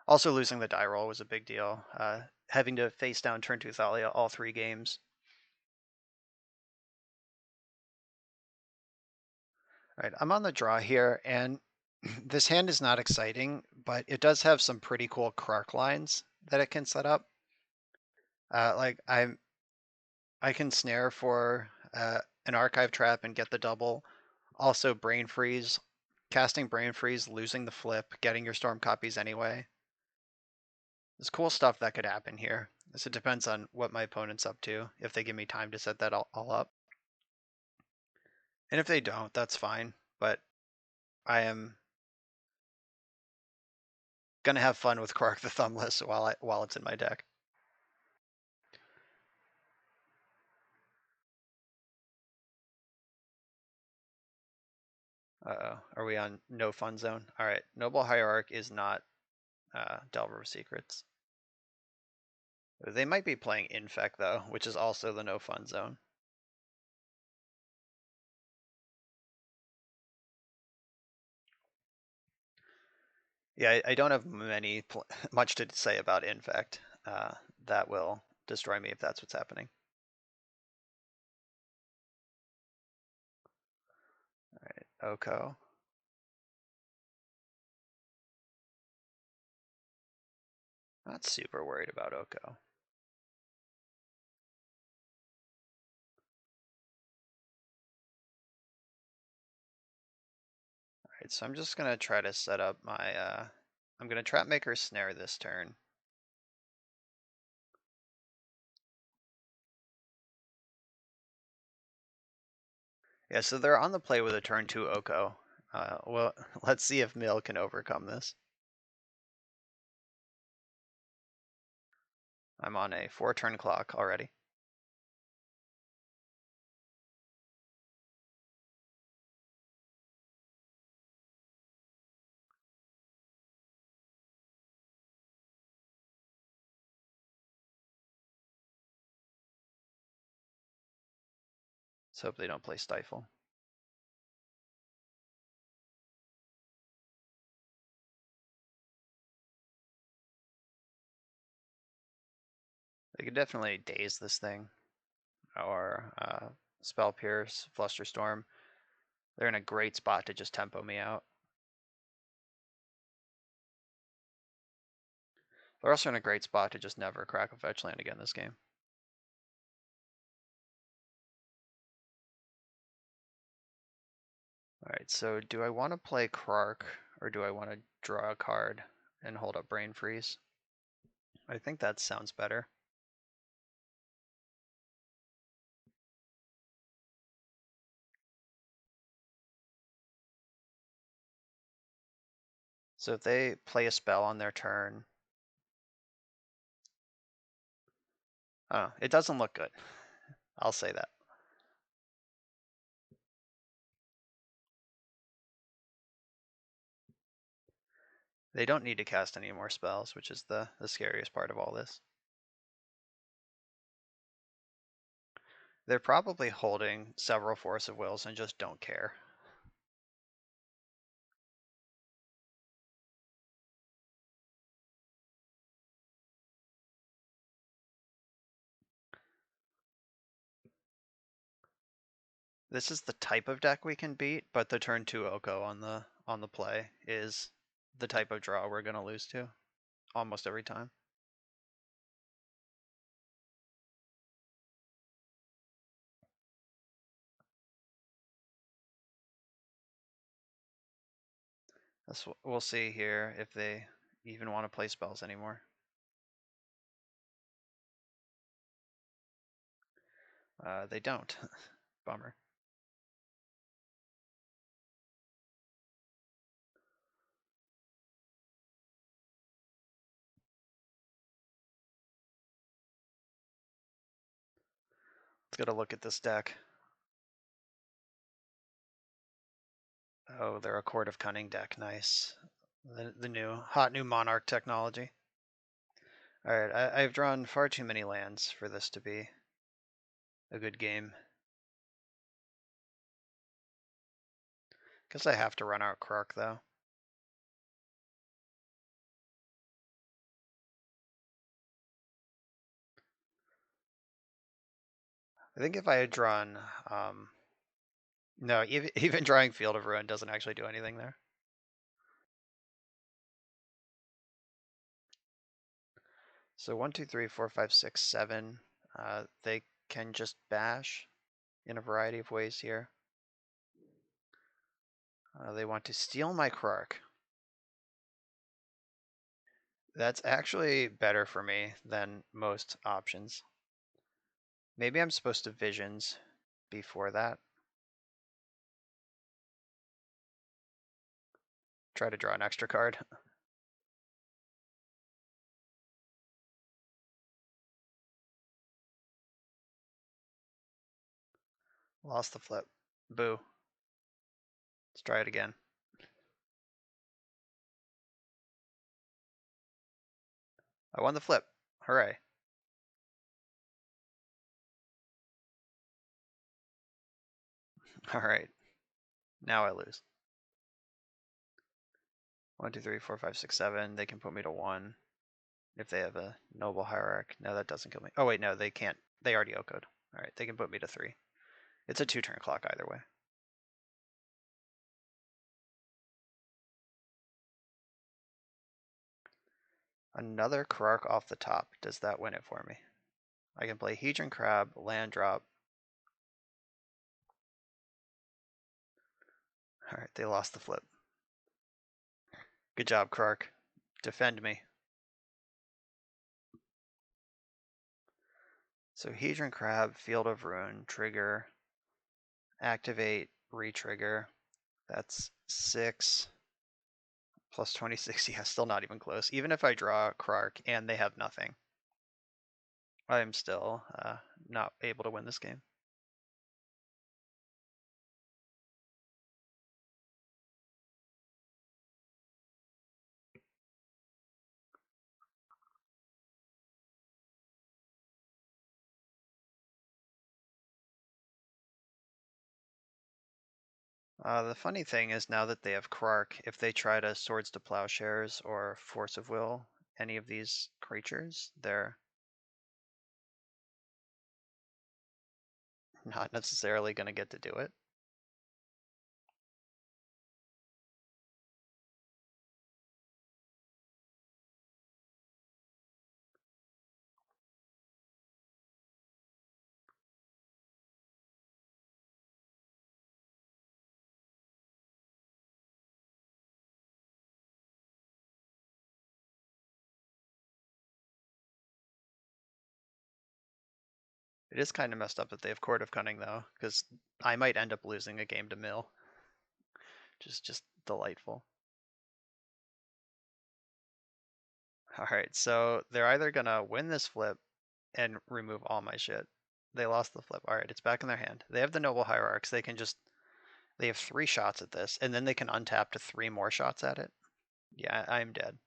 Also, losing the die roll was a big deal. Having to face down turn 2 Thalia all 3 games. All right, I'm on the draw here, and this hand is not exciting, but it does have some pretty cool Krark lines that it can set up. Like I can snare for an archive trap and get the double. Also brain freeze, casting brain freeze, losing the flip, getting your storm copies anyway. There's cool stuff that could happen here. So it depends on what my opponent's up to, if they give me time to set that all up. And if they don't, that's fine. But I am gonna have fun with Krark the Thumbless while it's in my deck. Uh-oh, are we on no fun zone? All right, Noble Hierarch is not Delver of Secrets. They might be playing Infect though, which is also the no fun zone. Yeah, I don't have much to say about Infect. That will destroy me if that's what's happening. All right, Oko. Not super worried about Oko. All right, so I'm just gonna try to set up my. I'm gonna Trapmaker Snare this turn. Yeah, so they're on the play with a turn 2 Oko. Well, let's see if Mill can overcome this. I'm on a 4-turn clock already. Let's hope they don't play Stifle. They could definitely daze this thing, or Spell Pierce, Flusterstorm. They're in a great spot to just tempo me out. They're also in a great spot to just never crack a fetch land again this game. Alright, so do I want to play Krark, or do I want to draw a card and hold up Brain Freeze? I think that sounds better. So if they play a spell on their turn, oh, it doesn't look good. I'll say that. They don't need to cast any more spells, which is the scariest part of all this. They're probably holding several Force of Wills and just don't care. This is the type of deck we can beat, but the turn 2 Oko on the play is the type of draw we're gonna lose to almost every time. We'll see here if they even want to play spells anymore. They don't. Bummer. Let's get a look at this deck. Oh, they're a Court of Cunning deck. Nice. The new hot new Monarch technology. All right, I've drawn far too many lands for this to be a good game. Guess I have to run out Krark though. I think if I had drawn, no, even drawing Field of Ruin doesn't actually do anything there. So 1, 2, 3, 4, 5, 6, 7. They can just bash in a variety of ways here. They want to steal my Krark. That's actually better for me than most options. Maybe I'm supposed to Visions before that. Try to draw an extra card. Lost the flip. Boo. Let's try it again. I won the flip. Hooray. All right. Now I lose. 1, 2, 3, 4, 5, 6, 7. They can put me to 1 if they have a Noble Hierarch. No, that doesn't kill me. Oh, wait, no, they can't. They already Oko'd. All right, they can put me to 3. It's a 2-turn clock either way. Another Krark off the top. Does that win it for me? I can play Hedron Crab, land drop. All right, they lost the flip. Good job, Krark. Defend me. So Hedron Crab, Field of Ruin, trigger. activate, retrigger. That's 6 plus 26. Yeah, still not even close. Even if I draw Krark and they have nothing, I'm still not able to win this game. The funny thing is now that they have Krark, if they try to Swords to Plowshares or Force of Will, any of these creatures, they're not necessarily going to get to do it. It is kind of messed up that they have Court of Cunning, though, because I might end up losing a game to Mill. Just delightful. Alright, so they're either going to win this flip and remove all my shit. They lost the flip. Alright, it's back in their hand. They have the Noble Hierarchs. They can just... They have 3 shots at this, and then they can untap to 3 more shots at it. Yeah, I'm dead.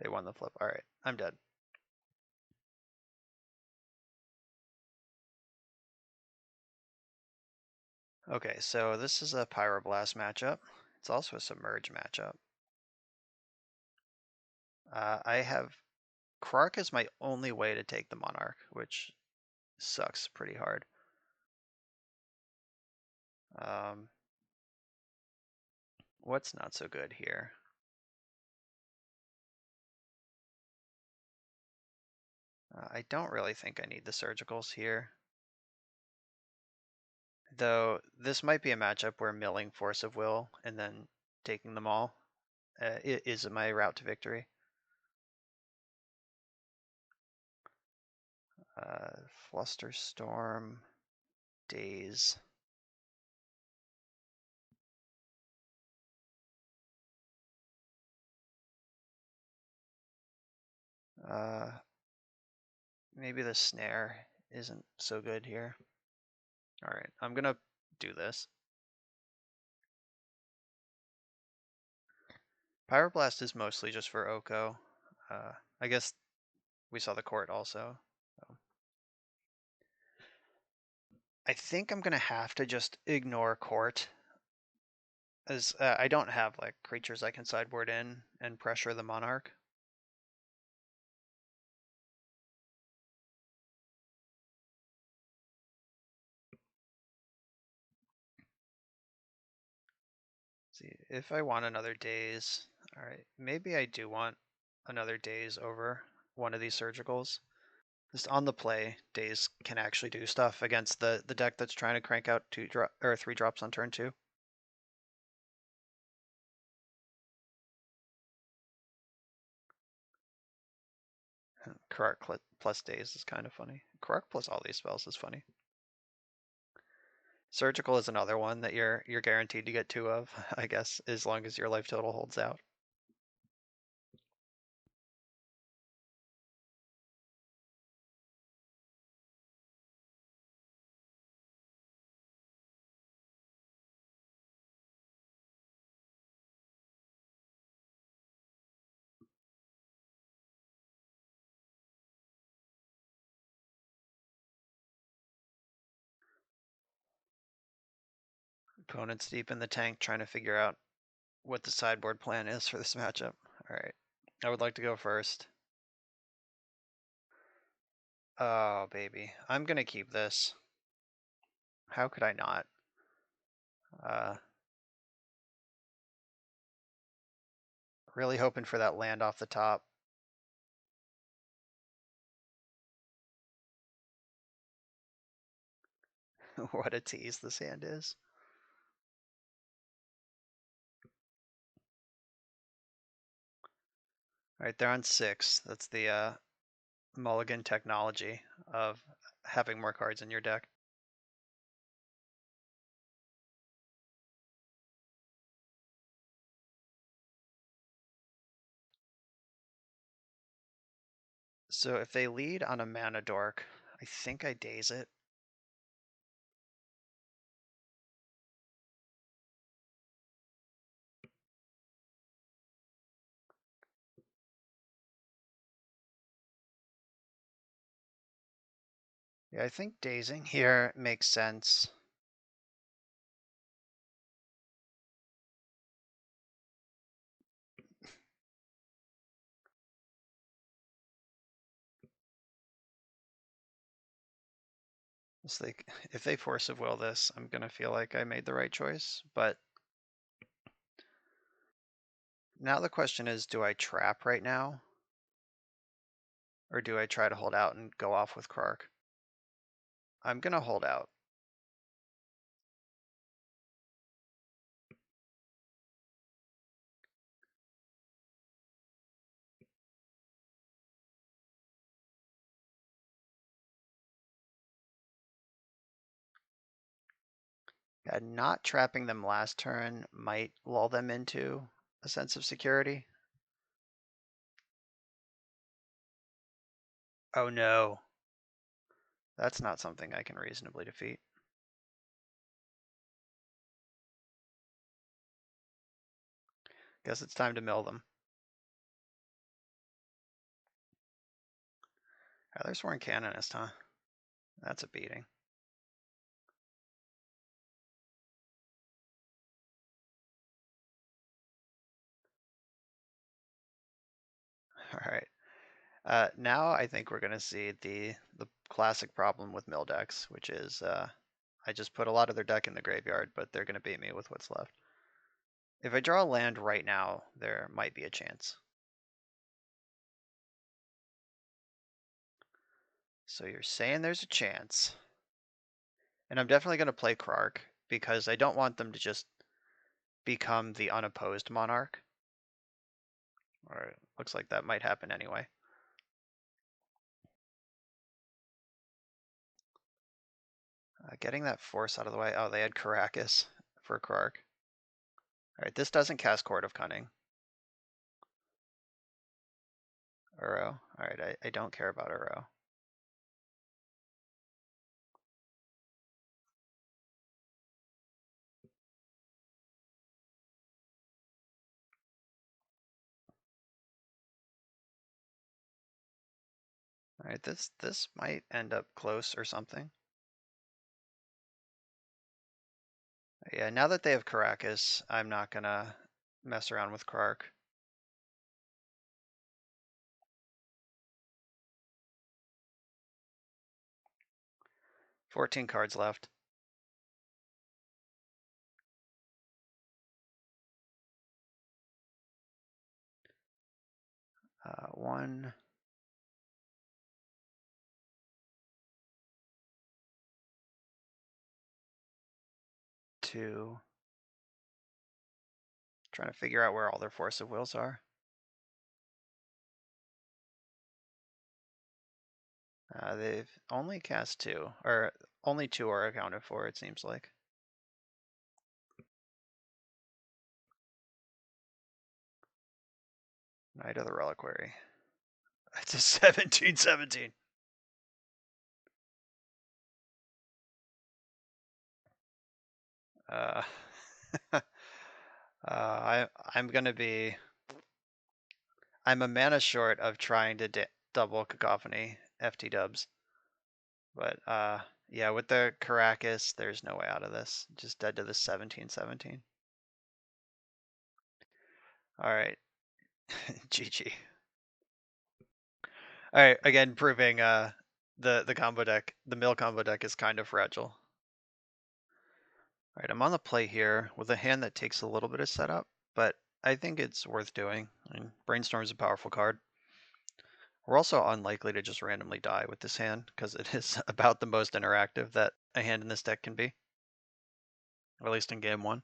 They won the flip. Alright, I'm dead. Okay, so this is a Pyroblast matchup. It's also a Submerge matchup. I have... Krark is my only way to take the Monarch, which sucks pretty hard. What's not so good here? I don't really think I need the Surgicals here. Though this might be a matchup where milling Force of Will and then taking them all is my route to victory. Flusterstorm, Daze. Maybe the Snare isn't so good here. Alright, I'm gonna do this. Pyroblast is mostly just for Oko. I guess we saw the court also. So. I think I'm gonna have to just ignore court, as I don't have like creatures I can sideboard in and pressure the Monarch. See, if I want another Daze, alright, maybe I do want another Daze over one of these Surgicals. Just on the play, Daze can actually do stuff against the deck that's trying to crank out 3 drops on turn 2. Krark plus Daze is kind of funny. Krark plus all these spells is funny. Surgical is another one that you're guaranteed to get 2 of, I guess, as long as your life total holds out. Opponent's deep in the tank trying to figure out what the sideboard plan is for this matchup. Alright, I would like to go first. Oh, baby. I'm gonna keep this. How could I not? Really hoping for that land off the top. What a tease this hand is. Alright, they're on 6. That's the Mulligan technology of having more cards in your deck. So if they lead on a mana dork, I think I daze it. Yeah, I think dazing here makes sense. It's like, if they force of will this, I'm gonna feel like I made the right choice, but now the question is, do I trap right now? Or do I try to hold out and go off with Krark? I'm gonna hold out. Yeah, not trapping them last turn might lull them into a sense of security. Oh no. That's not something I can reasonably defeat. Guess it's time to mill them. Oh, there's Sworn Canonist, huh? That's a beating. All right. Now I think we're gonna see the classic problem with mill decks, which is I just put a lot of their deck in the graveyard, but they're gonna beat me with what's left. If I draw a land right now, there might be a chance. So you're saying there's a chance. And I'm definitely gonna play Krark because I don't want them to just become the unopposed monarch. Or it looks like that might happen anyway. Getting that force out of the way. Oh, they had Caracas for Krark. All right, this doesn't cast Court of Cunning. Uro. All right, I don't care about Uro. All right, this might end up close or something. Yeah, now that they have Caracas, I'm not gonna mess around with Krark. 14 cards left. One, two. Trying to figure out where all their force of wills are. They've only cast two, or only two are accounted for, it seems like. Knight of the Reliquary. It's a 17/17. Uh, I'm gonna be. I'm a mana short of trying to double Cacophony FT dubs, but yeah, with the Caracas, there's no way out of this. Just dead to the 17/17. All right, GG. All right, again proving the combo deck, the mill combo deck is kind of fragile. All right, I'm on the play here with a hand that takes a little bit of setup, but I think it's worth doing. I mean, Brainstorm is a powerful card. We're also unlikely to just randomly die with this hand because it is about the most interactive that a hand in this deck can be, or at least in game one.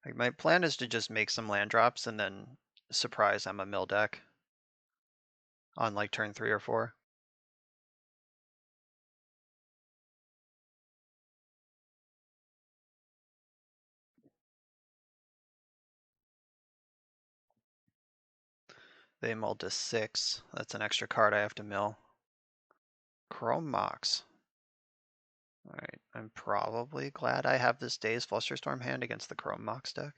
Like my plan is to just make some land drops and then surprise I'm a mill deck on like turn 3 or 4. They mull to 6. That's an extra card I have to mill. Chrome Mox. Alright, I'm probably glad I have this Daze Flusterstorm hand against the Chrome Mox deck.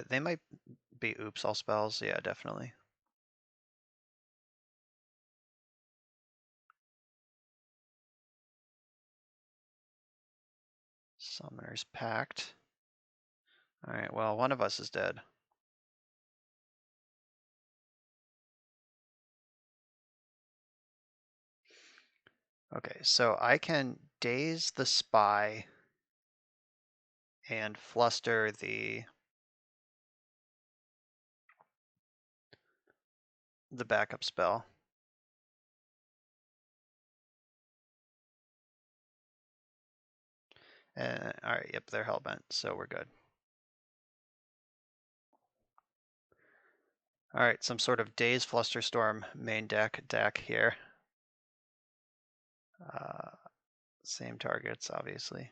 They might be oops all spells. Yeah, definitely. Summoner's Pact. Alright, well, one of us is dead. Okay, so I can Daze the Spy and Fluster the backup spell. Alright, yep, they're hellbent, so we're good. Alright, some sort of Daze Flusterstorm main deck here. Same targets, obviously.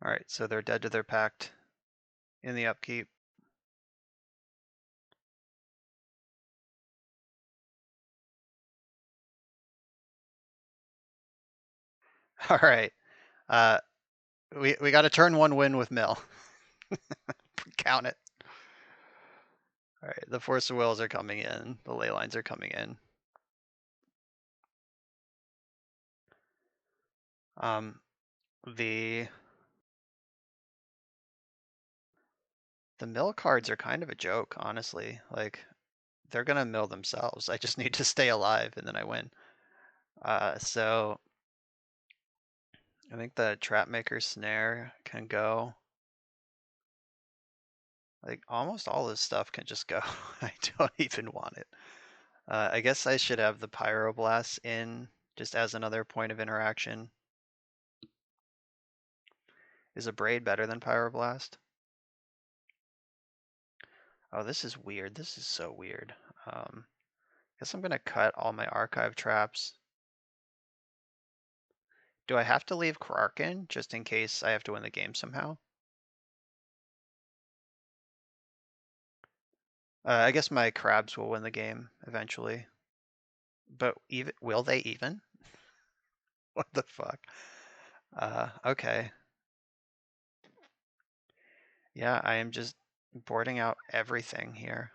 Alright, so they're dead to their pact in the upkeep. Alright. We got a turn 1 win with Mill. Count it. Alright, the Force of Wills are coming in. The ley lines are coming in. The mill cards are kind of a joke, honestly. Like, they're gonna mill themselves. I just need to stay alive and then I win. So I think the Trapmaker Snare can go. Like, almost all this stuff can just go. I don't even want it. I guess I should have the Pyroblast in just as another point of interaction. Is a Braid better than Pyroblast? Oh, this is weird. This is so weird. Guess I'm gonna cut all my archive traps. Do I have to leave Krark in just in case I have to win the game somehow? I guess my crabs will win the game eventually. But will they even? What the fuck? Okay. Yeah, I am just boarding out everything here.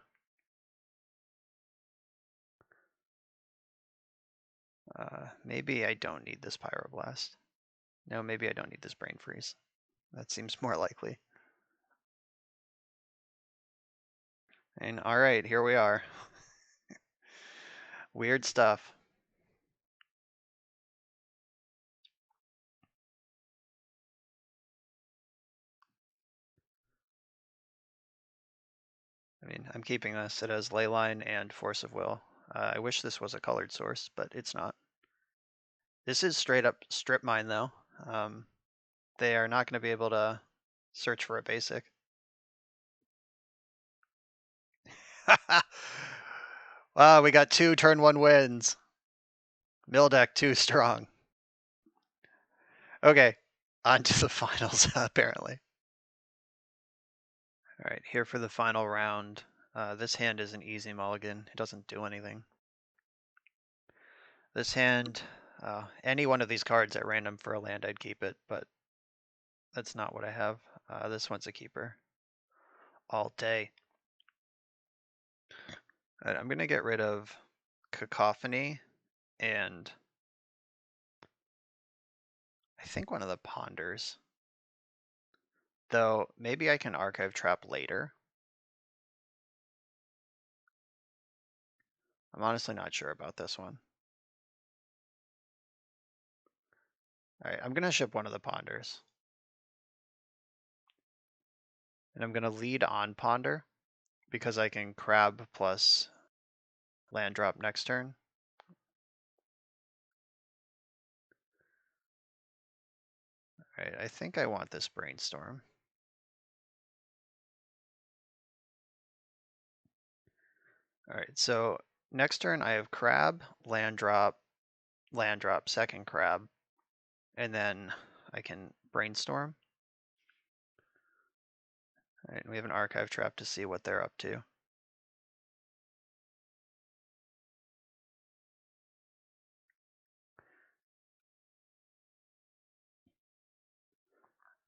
Maybe I don't need this Pyroblast. No, maybe I don't need this Brain Freeze. That seems more likely. And all right, here we are. Weird stuff. I mean, I'm keeping this. It has Leyline and Force of Will. I wish this was a colored source, but it's not. This is straight up strip mine, though. They are not going to be able to search for a basic. Wow, we got 2 turn 1 wins. Mill deck too strong. Okay, on to the finals, apparently. All right, here for the final round. This hand is an easy mulligan. It doesn't do anything. This hand, any one of these cards at random for a land, I'd keep it, but that's not what I have. This one's a keeper. All day. All right, I'm gonna get rid of Cacophony and I think one of the Ponders. Though, maybe I can Archive Trap later. I'm honestly not sure about this one. Alright, I'm gonna ship one of the Ponders. And I'm going to lead on Ponder because I can crab plus land drop next turn. All right, I think I want this Brainstorm. All right, so next turn I have crab, land drop, second crab, and then I can Brainstorm. All right, we have an Archive Trap to see what they're up to. All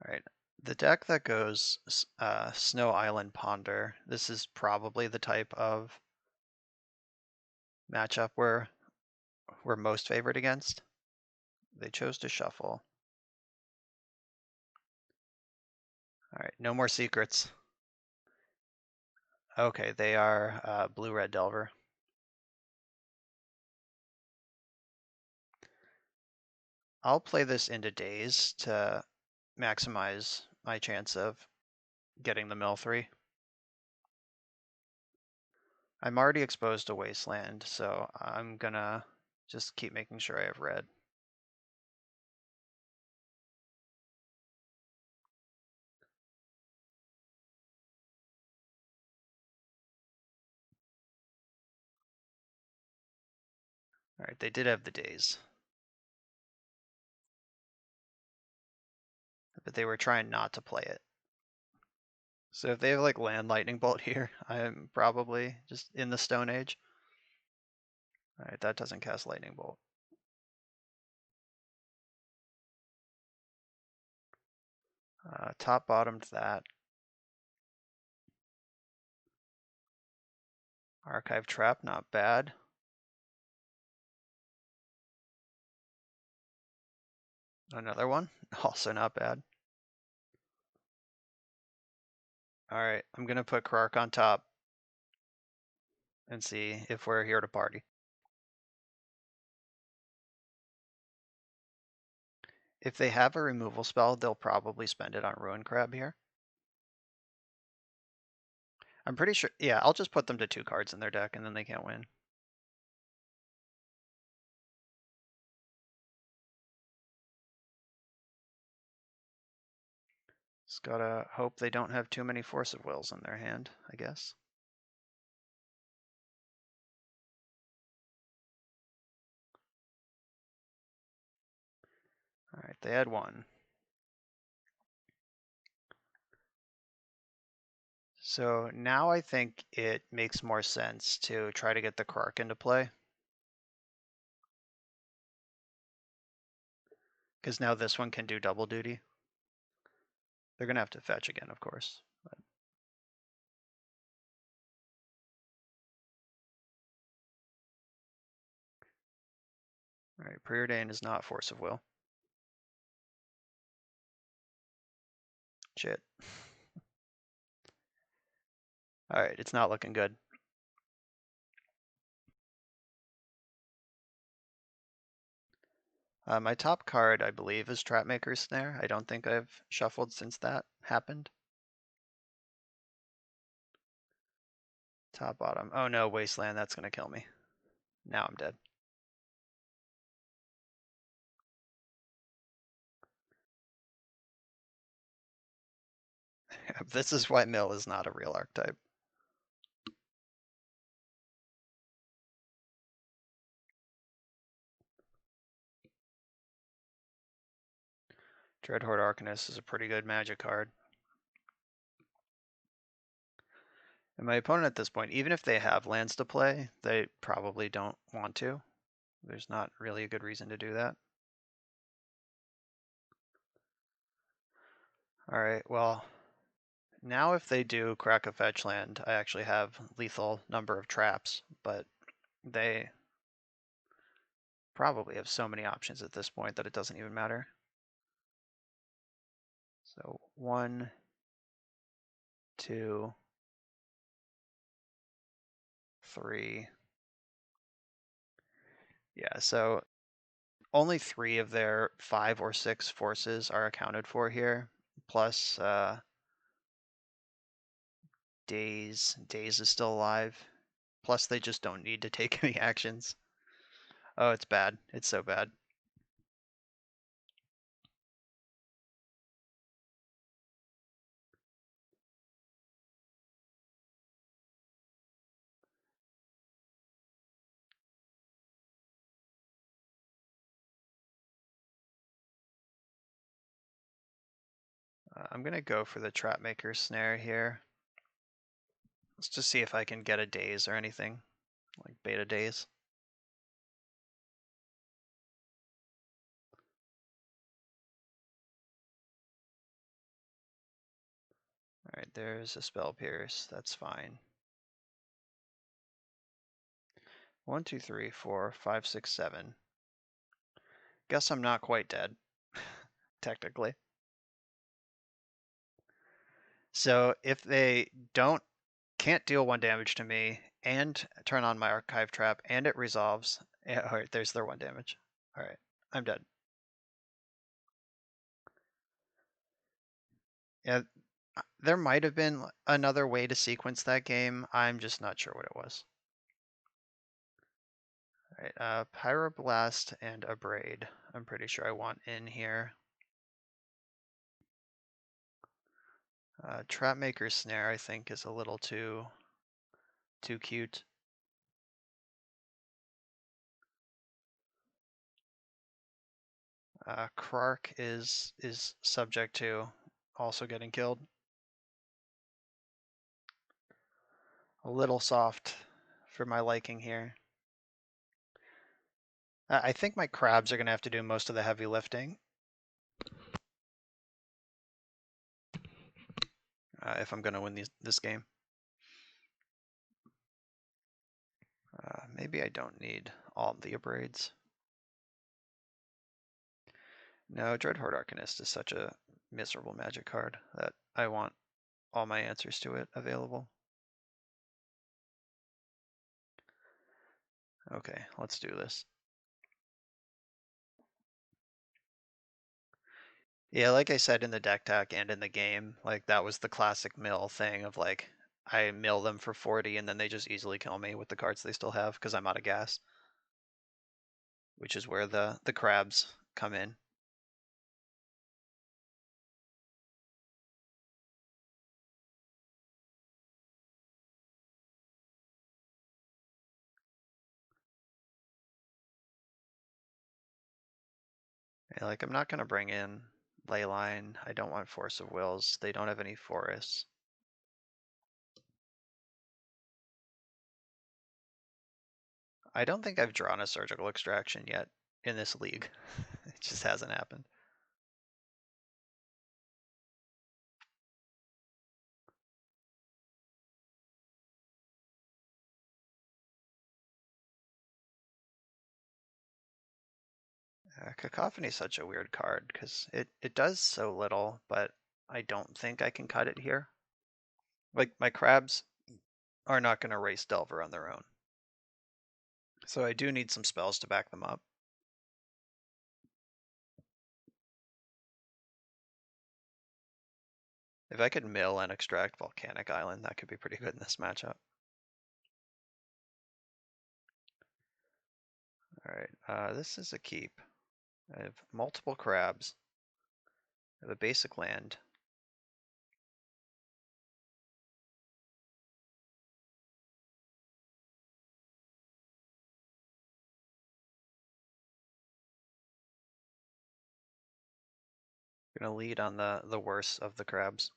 right, the deck that goes Snow Island Ponder, this is probably the type of matchup we're most favored against. They chose to shuffle. All right, no more secrets. Okay, they are blue-red Delver. I'll play this into Daze to maximize my chance of getting the mill 3. I'm already exposed to Wasteland, so I'm gonna just keep making sure I have red. All right, they did have the Daze, but they were trying not to play it. So if they have like land lightning bolt here, I'm probably just in the Stone Age. All right, that doesn't cast lightning bolt. Top bottomed that. Archive Trap, not bad. Another one, also not bad. All right, I'm gonna put Krark on top and see if we're here to party. If they have a removal spell, they'll probably spend it on Ruin Crab here. I'm pretty sure, yeah, I'll just put them to 2 cards in their deck and then they can't win. Just gotta hope they don't have too many Force of Wills in their hand, I guess. All right, they had 1. So now I think it makes more sense to try to get the Krark into play. Because now this one can do double duty. They're gonna have to fetch again, of course. But... All right, Preordain is not Force of Will. Shit. All right, it's not looking good. My top card, I believe, is Trapmaker's Snare. I don't think I've shuffled since that happened. Top bottom. Oh no, Wasteland, that's gonna kill me. Now I'm dead. This is why Mill is not a real archetype. Dreadhorde Arcanist is a pretty good magic card. And my opponent at this point, even if they have lands to play, they probably don't want to. There's not really a good reason to do that. Alright, well, now if they do crack a fetch land, I actually have lethal number of traps, but they probably have so many options at this point that it doesn't even matter. So 1, 2, 3. Yeah, so only 3 of their 5 or 6 forces are accounted for here, plus Daze. Daze is still alive. Plus, they just don't need to take any actions. Oh, it's bad. It's so bad. I'm gonna go for the Trapmaker Snare here. Let's just see if I can get a Daze or anything, like beta Daze. Alright, there's a Spell Pierce. That's fine. 1, 2, 3, 4, 5, 6, 7. Guess I'm not quite dead, technically. So if they can't deal 1 damage to me and turn on my Archive Trap and it resolves, alright, there's their 1 damage. Alright, I'm dead. Yeah, there might have been another way to sequence that game. I'm just not sure what it was. Alright, Pyroblast and Abrade. I'm pretty sure I want in here. Trapmaker Snare, I think, is a little too cute. Krark is subject to also getting killed. A little soft for my liking here. I think my crabs are going to have to do most of the heavy lifting. If I'm going to win this game. Maybe I don't need all the Abrades. No, Dreadhorde Arcanist is such a miserable magic card that I want all my answers to it available. Okay, let's do this. Yeah, like I said in the deck tech and in the game, like that was the classic mill thing of like, I mill them for 40 and then they just easily kill me with the cards they still have because I'm out of gas. Which is where the crabs come in. Yeah, like I'm not gonna bring in Leyline. I don't want Force of Wills. They don't have any forests. I don't think I've drawn a Surgical Extraction yet in this league. It just hasn't happened. Cacophony is such a weird card because it does so little, but I don't think I can cut it here. Like my crabs are not going to race Delver on their own. So I do need some spells to back them up. If I could mill and extract Volcanic Island, that could be pretty good in this matchup. Alright, this is a keep. I have multiple crabs. I have a basic land. I'm gonna lead on the worst of the crabs.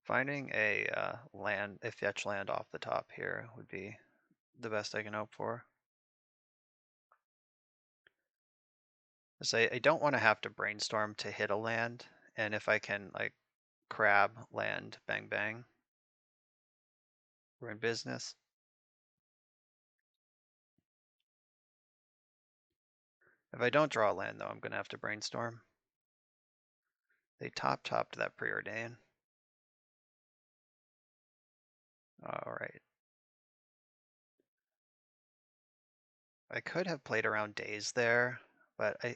Finding a fetch land off the top here would be the best I can hope for. I don't want to have to brainstorm to hit a land, and if I can like crab land, bang bang, we're in business. If I don't draw a land though, I'm gonna have to brainstorm. They topped that preordain. All right. I could have played around days there, but I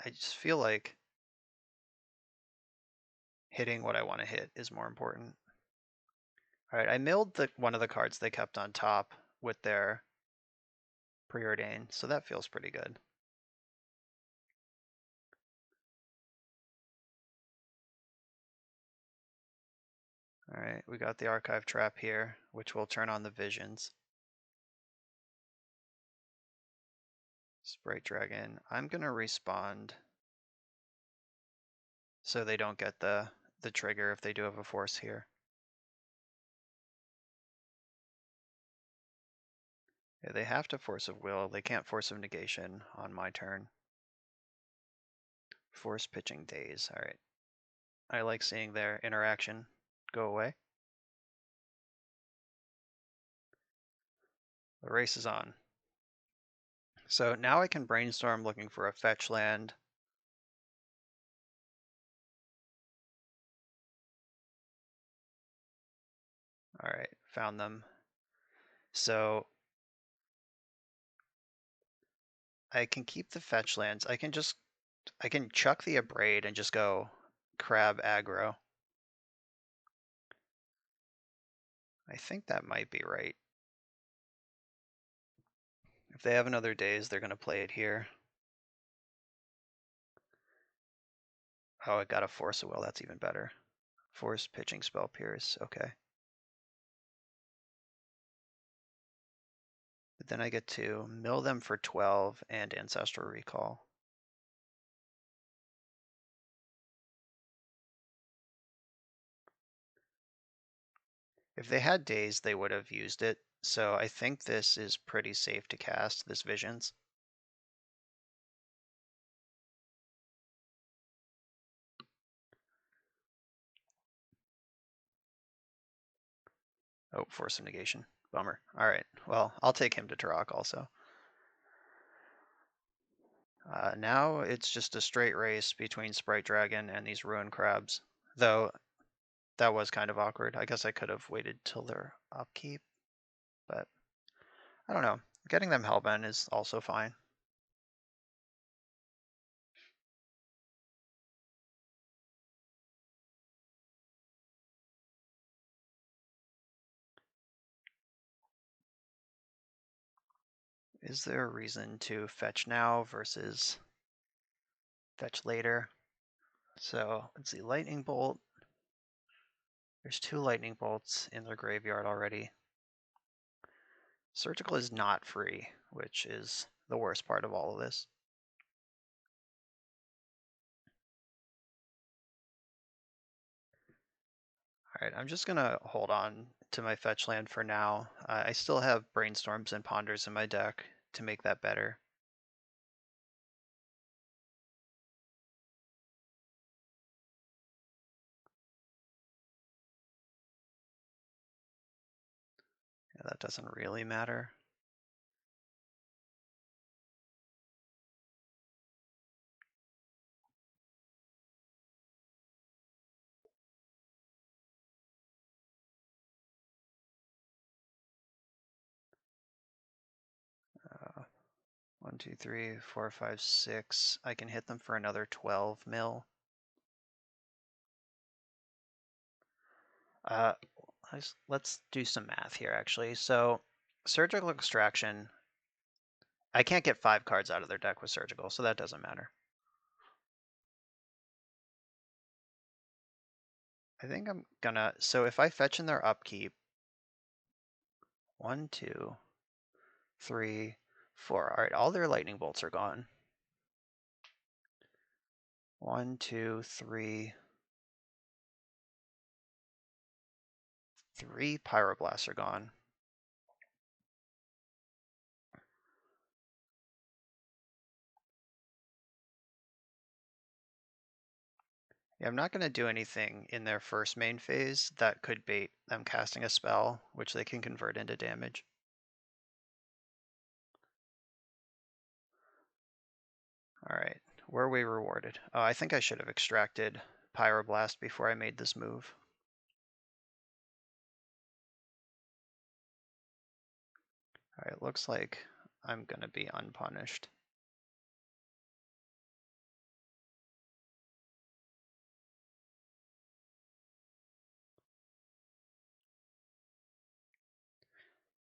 just feel like hitting what I want to hit is more important. All right, I milled one of the cards they kept on top with their preordain, so that feels pretty good. All right, we got the archive trap here, which will turn on the visions. Sprite Dragon. I'm gonna respond so they don't get the trigger if they do have a force here. Yeah, they have to force of will. They can't force of negation on my turn. Force pitching days. All right. I like seeing their interaction go away. The race is on. So now I can brainstorm looking for a fetch land. All right, found them. So I can keep the fetch lands. I can chuck the Abrade and just go crab aggro. I think that might be right. If they have another daze, they're gonna play it here. Oh, it got a force of will. That's even better. Force pitching spell pierce. Okay. But then I get to mill them for 12 and ancestral recall. If they had days, they would have used it. So I think this is pretty safe to cast, this Visions. Oh, force of negation. Bummer. All right. Well, I'll take him to Krark also. Now it's just a straight race between Sprite Dragon and these Ruin Crabs. Though that was kind of awkward. I guess I could have waited till their upkeep, but I don't know. Getting them Hellbent is also fine. Is there a reason to fetch now versus fetch later? So let's see, Lightning Bolt. There's 2 Lightning Bolts in their graveyard already. Surgical is not free, which is the worst part of all of this. All right, I'm just gonna hold on to my fetch land for now. I still have Brainstorms and Ponders in my deck to make that better. Yeah, that doesn't really matter. Uh, 1, 2, 3, 4, 5, 6. I can hit them for another 12 mil. Uh, let's do some math here, actually. So, Surgical Extraction, I can't get 5 cards out of their deck with Surgical, so that doesn't matter. I think I'm gonna, so if I fetch in their upkeep, 1, 2, 3, 4. All right, all their Lightning Bolts are gone. 1, 2, 3. 3 Pyroblasts are gone. Yeah, I'm not going to do anything in their first main phase that could bait them casting a spell, which they can convert into damage. All right, were we rewarded? Oh, I think I should have extracted Pyroblast before I made this move. All right, looks like I'm going to be unpunished.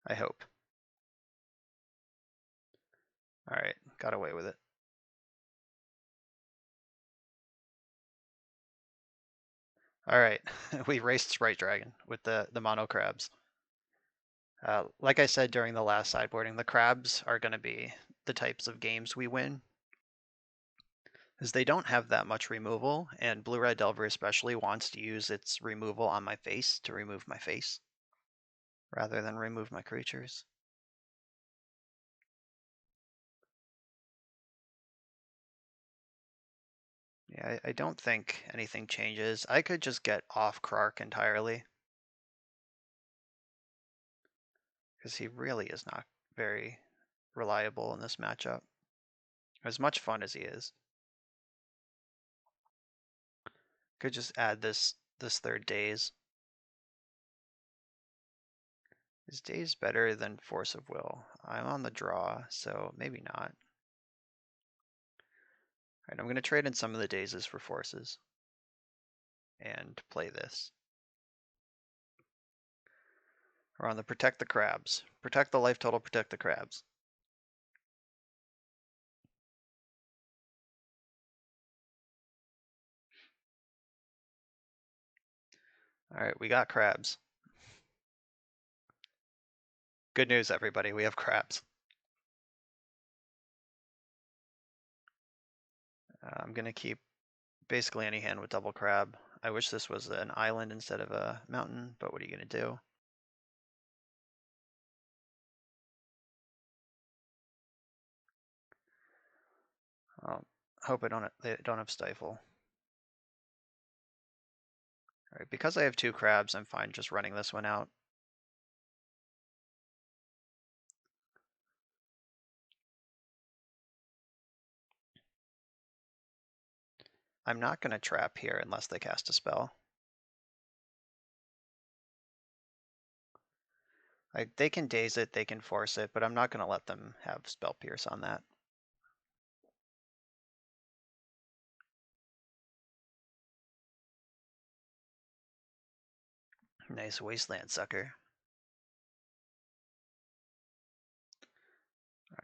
I hope. Alright, got away with it. Alright, we raced Sprite Dragon with the mono crabs. Like I said during the last sideboarding, the crabs are going to be the types of games we win. Because they don't have that much removal, and Blue-Red Delver especially wants to use its removal on my face to remove my face, rather than remove my creatures. Yeah, I don't think anything changes. I could just get off Krark entirely, because he really is not very reliable in this matchup. As much fun as he is. Could just add this third Daze. Is Daze better than Force of Will? I'm on the draw, so maybe not. Alright, I'm going to trade in some of the Dazes for Forces. And play this. We're on the Protect the Crabs. Protect the life total, protect the crabs. Alright, we got crabs. Good news, everybody, we have crabs. I'm going to keep basically any hand with double crab. I wish this was an island instead of a mountain, but what are you going to do? Hope they don't have stifle. Alright, because I have two crabs, I'm fine just running this one out. I'm not going to trap here unless they cast a spell. They can daze it, they can force it, but I'm not going to let them have spell pierce on that. Nice wasteland sucker.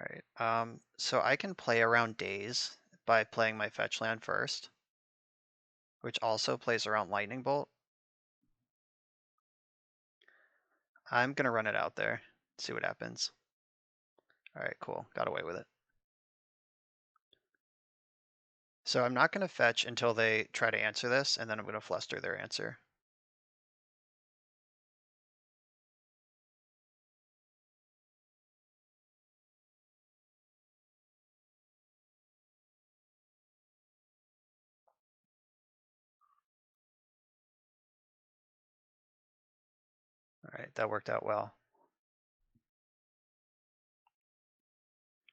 Alright, so I can play around Daze by playing my fetch land first, which also plays around Lightning Bolt. I'm gonna run it out there, see what happens. Alright, cool, got away with it. So I'm not gonna fetch until they try to answer this, and then I'm gonna fluster their answer. Alright, that worked out well.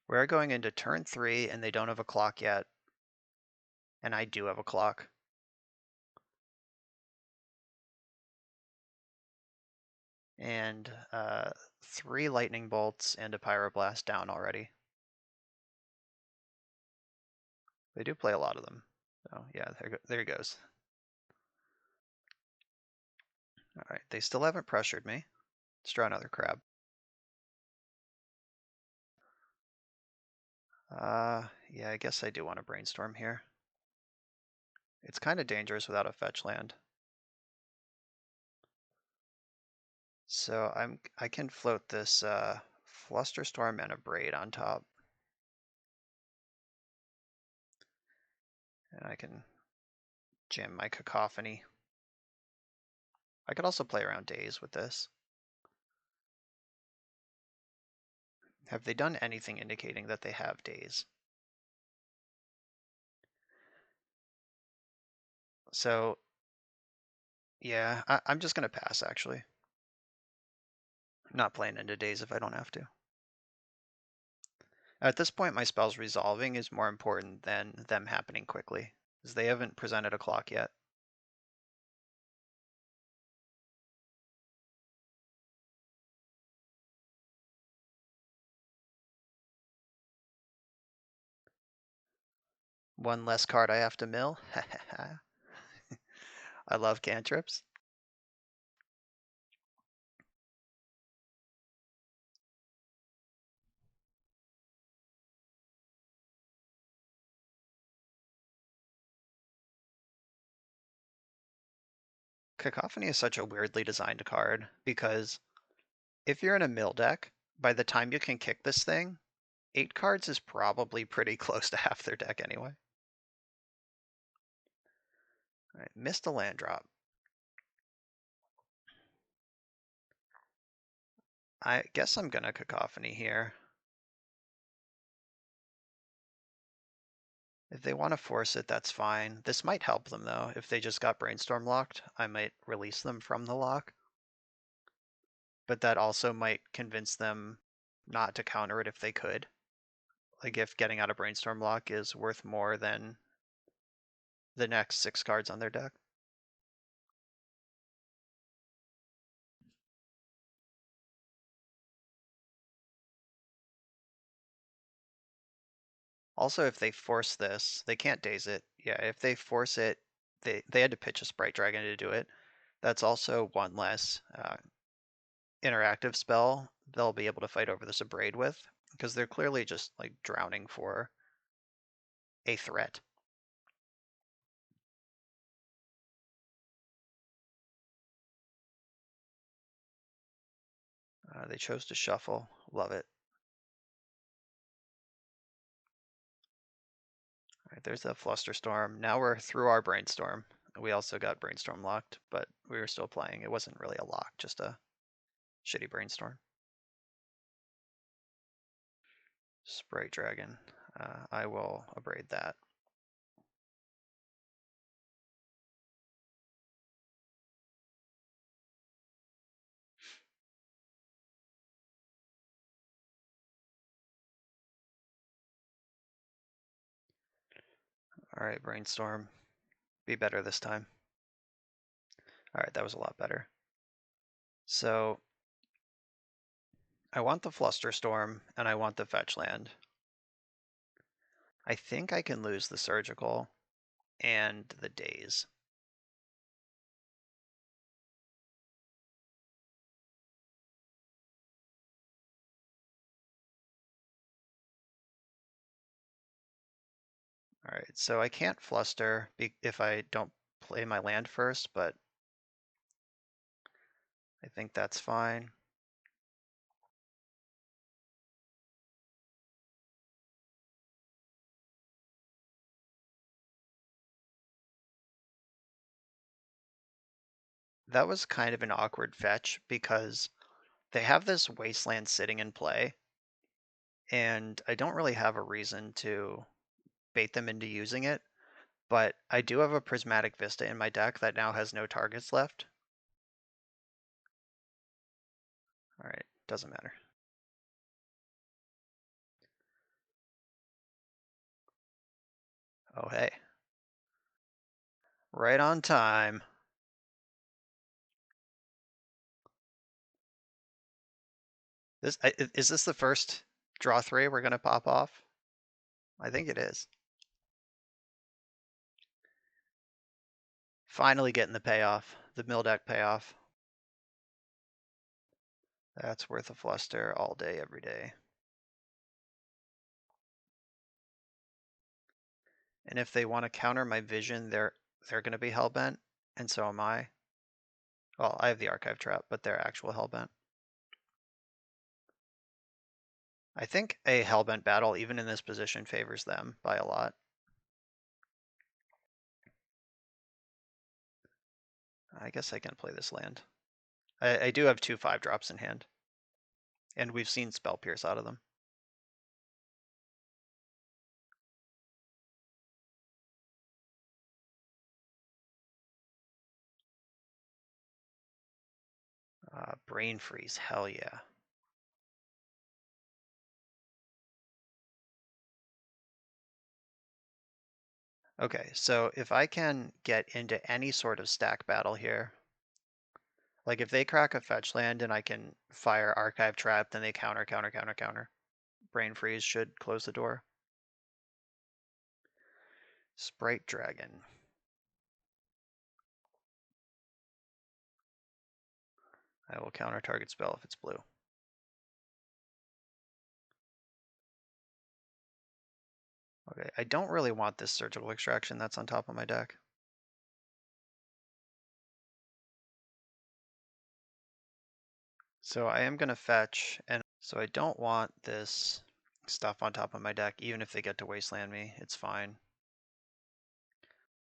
We're going into turn 3, and they don't have a clock yet. And I do have a clock. And 3 lightning bolts and a pyroblast down already. They do play a lot of them. So yeah, there he goes. Alright, they still haven't pressured me. Let's draw another crab. Yeah, I guess I do want to brainstorm here. It's kind of dangerous without a fetch land. So I can float this Flusterstorm and a Braid on top. And I can jam my Cacophony. I could also play around Daze with this. Have they done anything indicating that they have Daze? So yeah, I'm just gonna pass actually. I'm not playing into Daze if I don't have to. At this point, my spells resolving is more important than them happening quickly, because they haven't presented a clock yet. One less card I have to mill. I love cantrips. Cacophony is such a weirdly designed card because if you're in a mill deck, by the time you can kick this thing, 8 cards is probably pretty close to half their deck anyway. Alright, missed a land drop. I guess I'm gonna Cacophony here. If they want to force it, that's fine. This might help them though. If they just got Brainstorm locked, I might release them from the lock. But that also might convince them not to counter it if they could. Like if getting out of Brainstorm lock is worth more than the next 6 cards on their deck. Also, if they force this, they can't daze it. Yeah, if they force it, they had to pitch a Sprite Dragon to do it. That's also one less interactive spell they'll be able to fight over this Abrade with, because they're clearly just like drowning for a threat. They chose to shuffle. Love it. All right, there's a Flusterstorm. Now we're through our Brainstorm. We also got Brainstorm locked, but we were still playing. It wasn't really a lock, just a shitty Brainstorm. Sprite Dragon. I will Abrade that. All right, Brainstorm. Be better this time. All right, that was a lot better. So I want the Flusterstorm and I want the Fetch Land. I think I can lose the Surgical and the Daze. All right, so I can't Fluster if I don't play my land first, but I think that's fine. That was kind of an awkward fetch because they have this Wasteland sitting in play, and I don't really have a reason to bait them into using it, but I do have a Prismatic Vista in my deck that now has no targets left. All right, doesn't matter. Oh, hey. Right on time. Is this the first draw 3 we're gonna pop off? I think it is. Finally getting the payoff, the mill deck payoff. That's worth a fluster all day, every day. And if they want to counter my vision, they're gonna be hellbent, and so am I. Well, I have the archive trap, but they're actual hellbent. I think a hellbent battle, even in this position, favors them by a lot. I guess I can play this land. I do have 2 5-drops in hand, and we've seen Spell Pierce out of them. Brain Freeze, hell yeah. Okay, so if I can get into any sort of stack battle here, like if they crack a fetch land and I can fire Archive Trap, then they counter, counter, counter, counter. Brain Freeze should close the door. Sprite Dragon. I will counter target spell if it's blue. Okay, I don't really want this Surgical Extraction that's on top of my deck. So I am going to fetch, and so I don't want this stuff on top of my deck, even if they get to wasteland me, it's fine.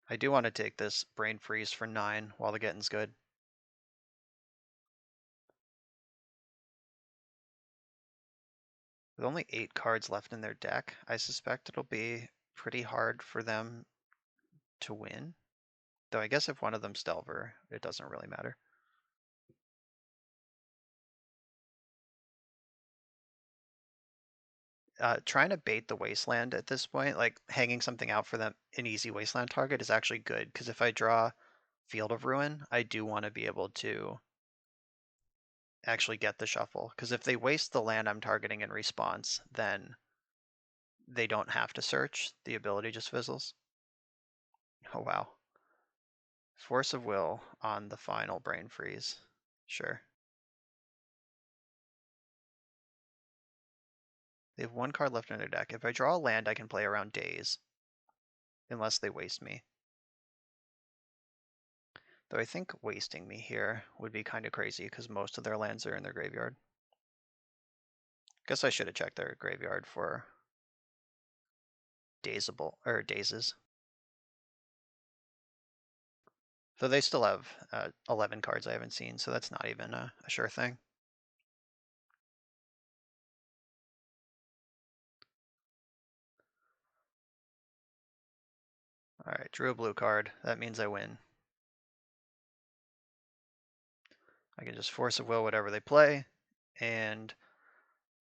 I do want to take this Brain Freeze for 9 while the getting's good. With only 8 cards left in their deck, I suspect it'll be pretty hard for them to win. Though I guess if one of them's Delver, it doesn't really matter. Trying to bait the wasteland at this point, like hanging something out for them, an easy wasteland target is actually good, because if I draw Field of Ruin, I do want to be able to actually get the shuffle, because if they waste the land I'm targeting in response, then they don't have to search, the ability just fizzles. Oh wow. Force of Will on the final Brain Freeze. Sure. They have 1 card left in their deck. If I draw a land, I can play around Daze. Unless they waste me. Though I think wasting me here would be kind of crazy because most of their lands are in their graveyard. Guess I should have checked their graveyard for Dazeable or Dazes. Though they still have 11 cards I haven't seen, so that's not even a sure thing. All right, drew a blue card. That means I win. I can just Force of Will whatever they play, and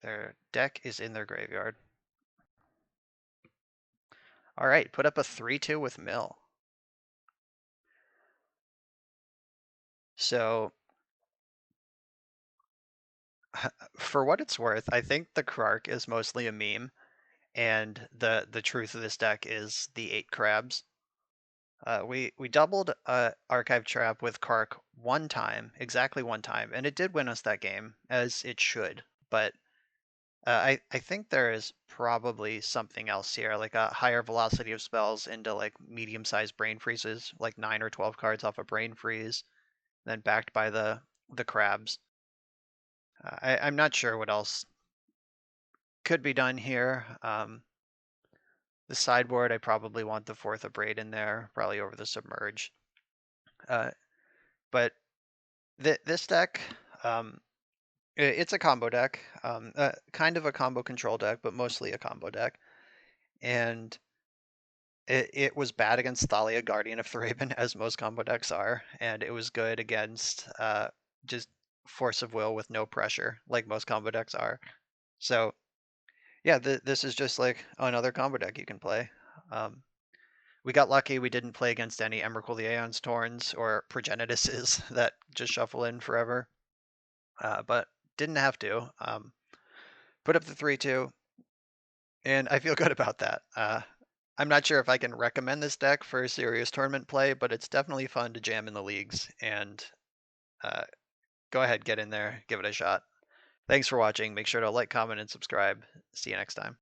their deck is in their graveyard. All right, put up a 3-2 with Mill. So for what it's worth, I think the Krark is mostly a meme, and the truth of this deck is the 8 crabs. We doubled Archive Trap with Krark one time, exactly one time, and it did win us that game, as it should. But I think there is probably something else here, like a higher velocity of spells into like medium-sized Brain Freezes, like 9 or 12 cards off a Brain Freeze, then backed by the crabs. I'm not sure what else could be done here. The sideboard, I probably want the Fourth of Braid in there, probably over the Submerge. But this deck, it's a combo deck, kind of a combo control deck, but mostly a combo deck. And it was bad against Thalia, Guardian of Thraben, as most combo decks are, and it was good against just Force of Will with no pressure, like most combo decks are. So yeah, this is just like another combo deck you can play. We got lucky we didn't play against any Emrakul the Aeon's Torns or Progenituses that just shuffle in forever, but didn't have to. Put up the 3-2, and I feel good about that. I'm not sure if I can recommend this deck for serious tournament play, but it's definitely fun to jam in the leagues, and go ahead, get in there, give it a shot. Thanks for watching. Make sure to like, comment, and subscribe. See you next time.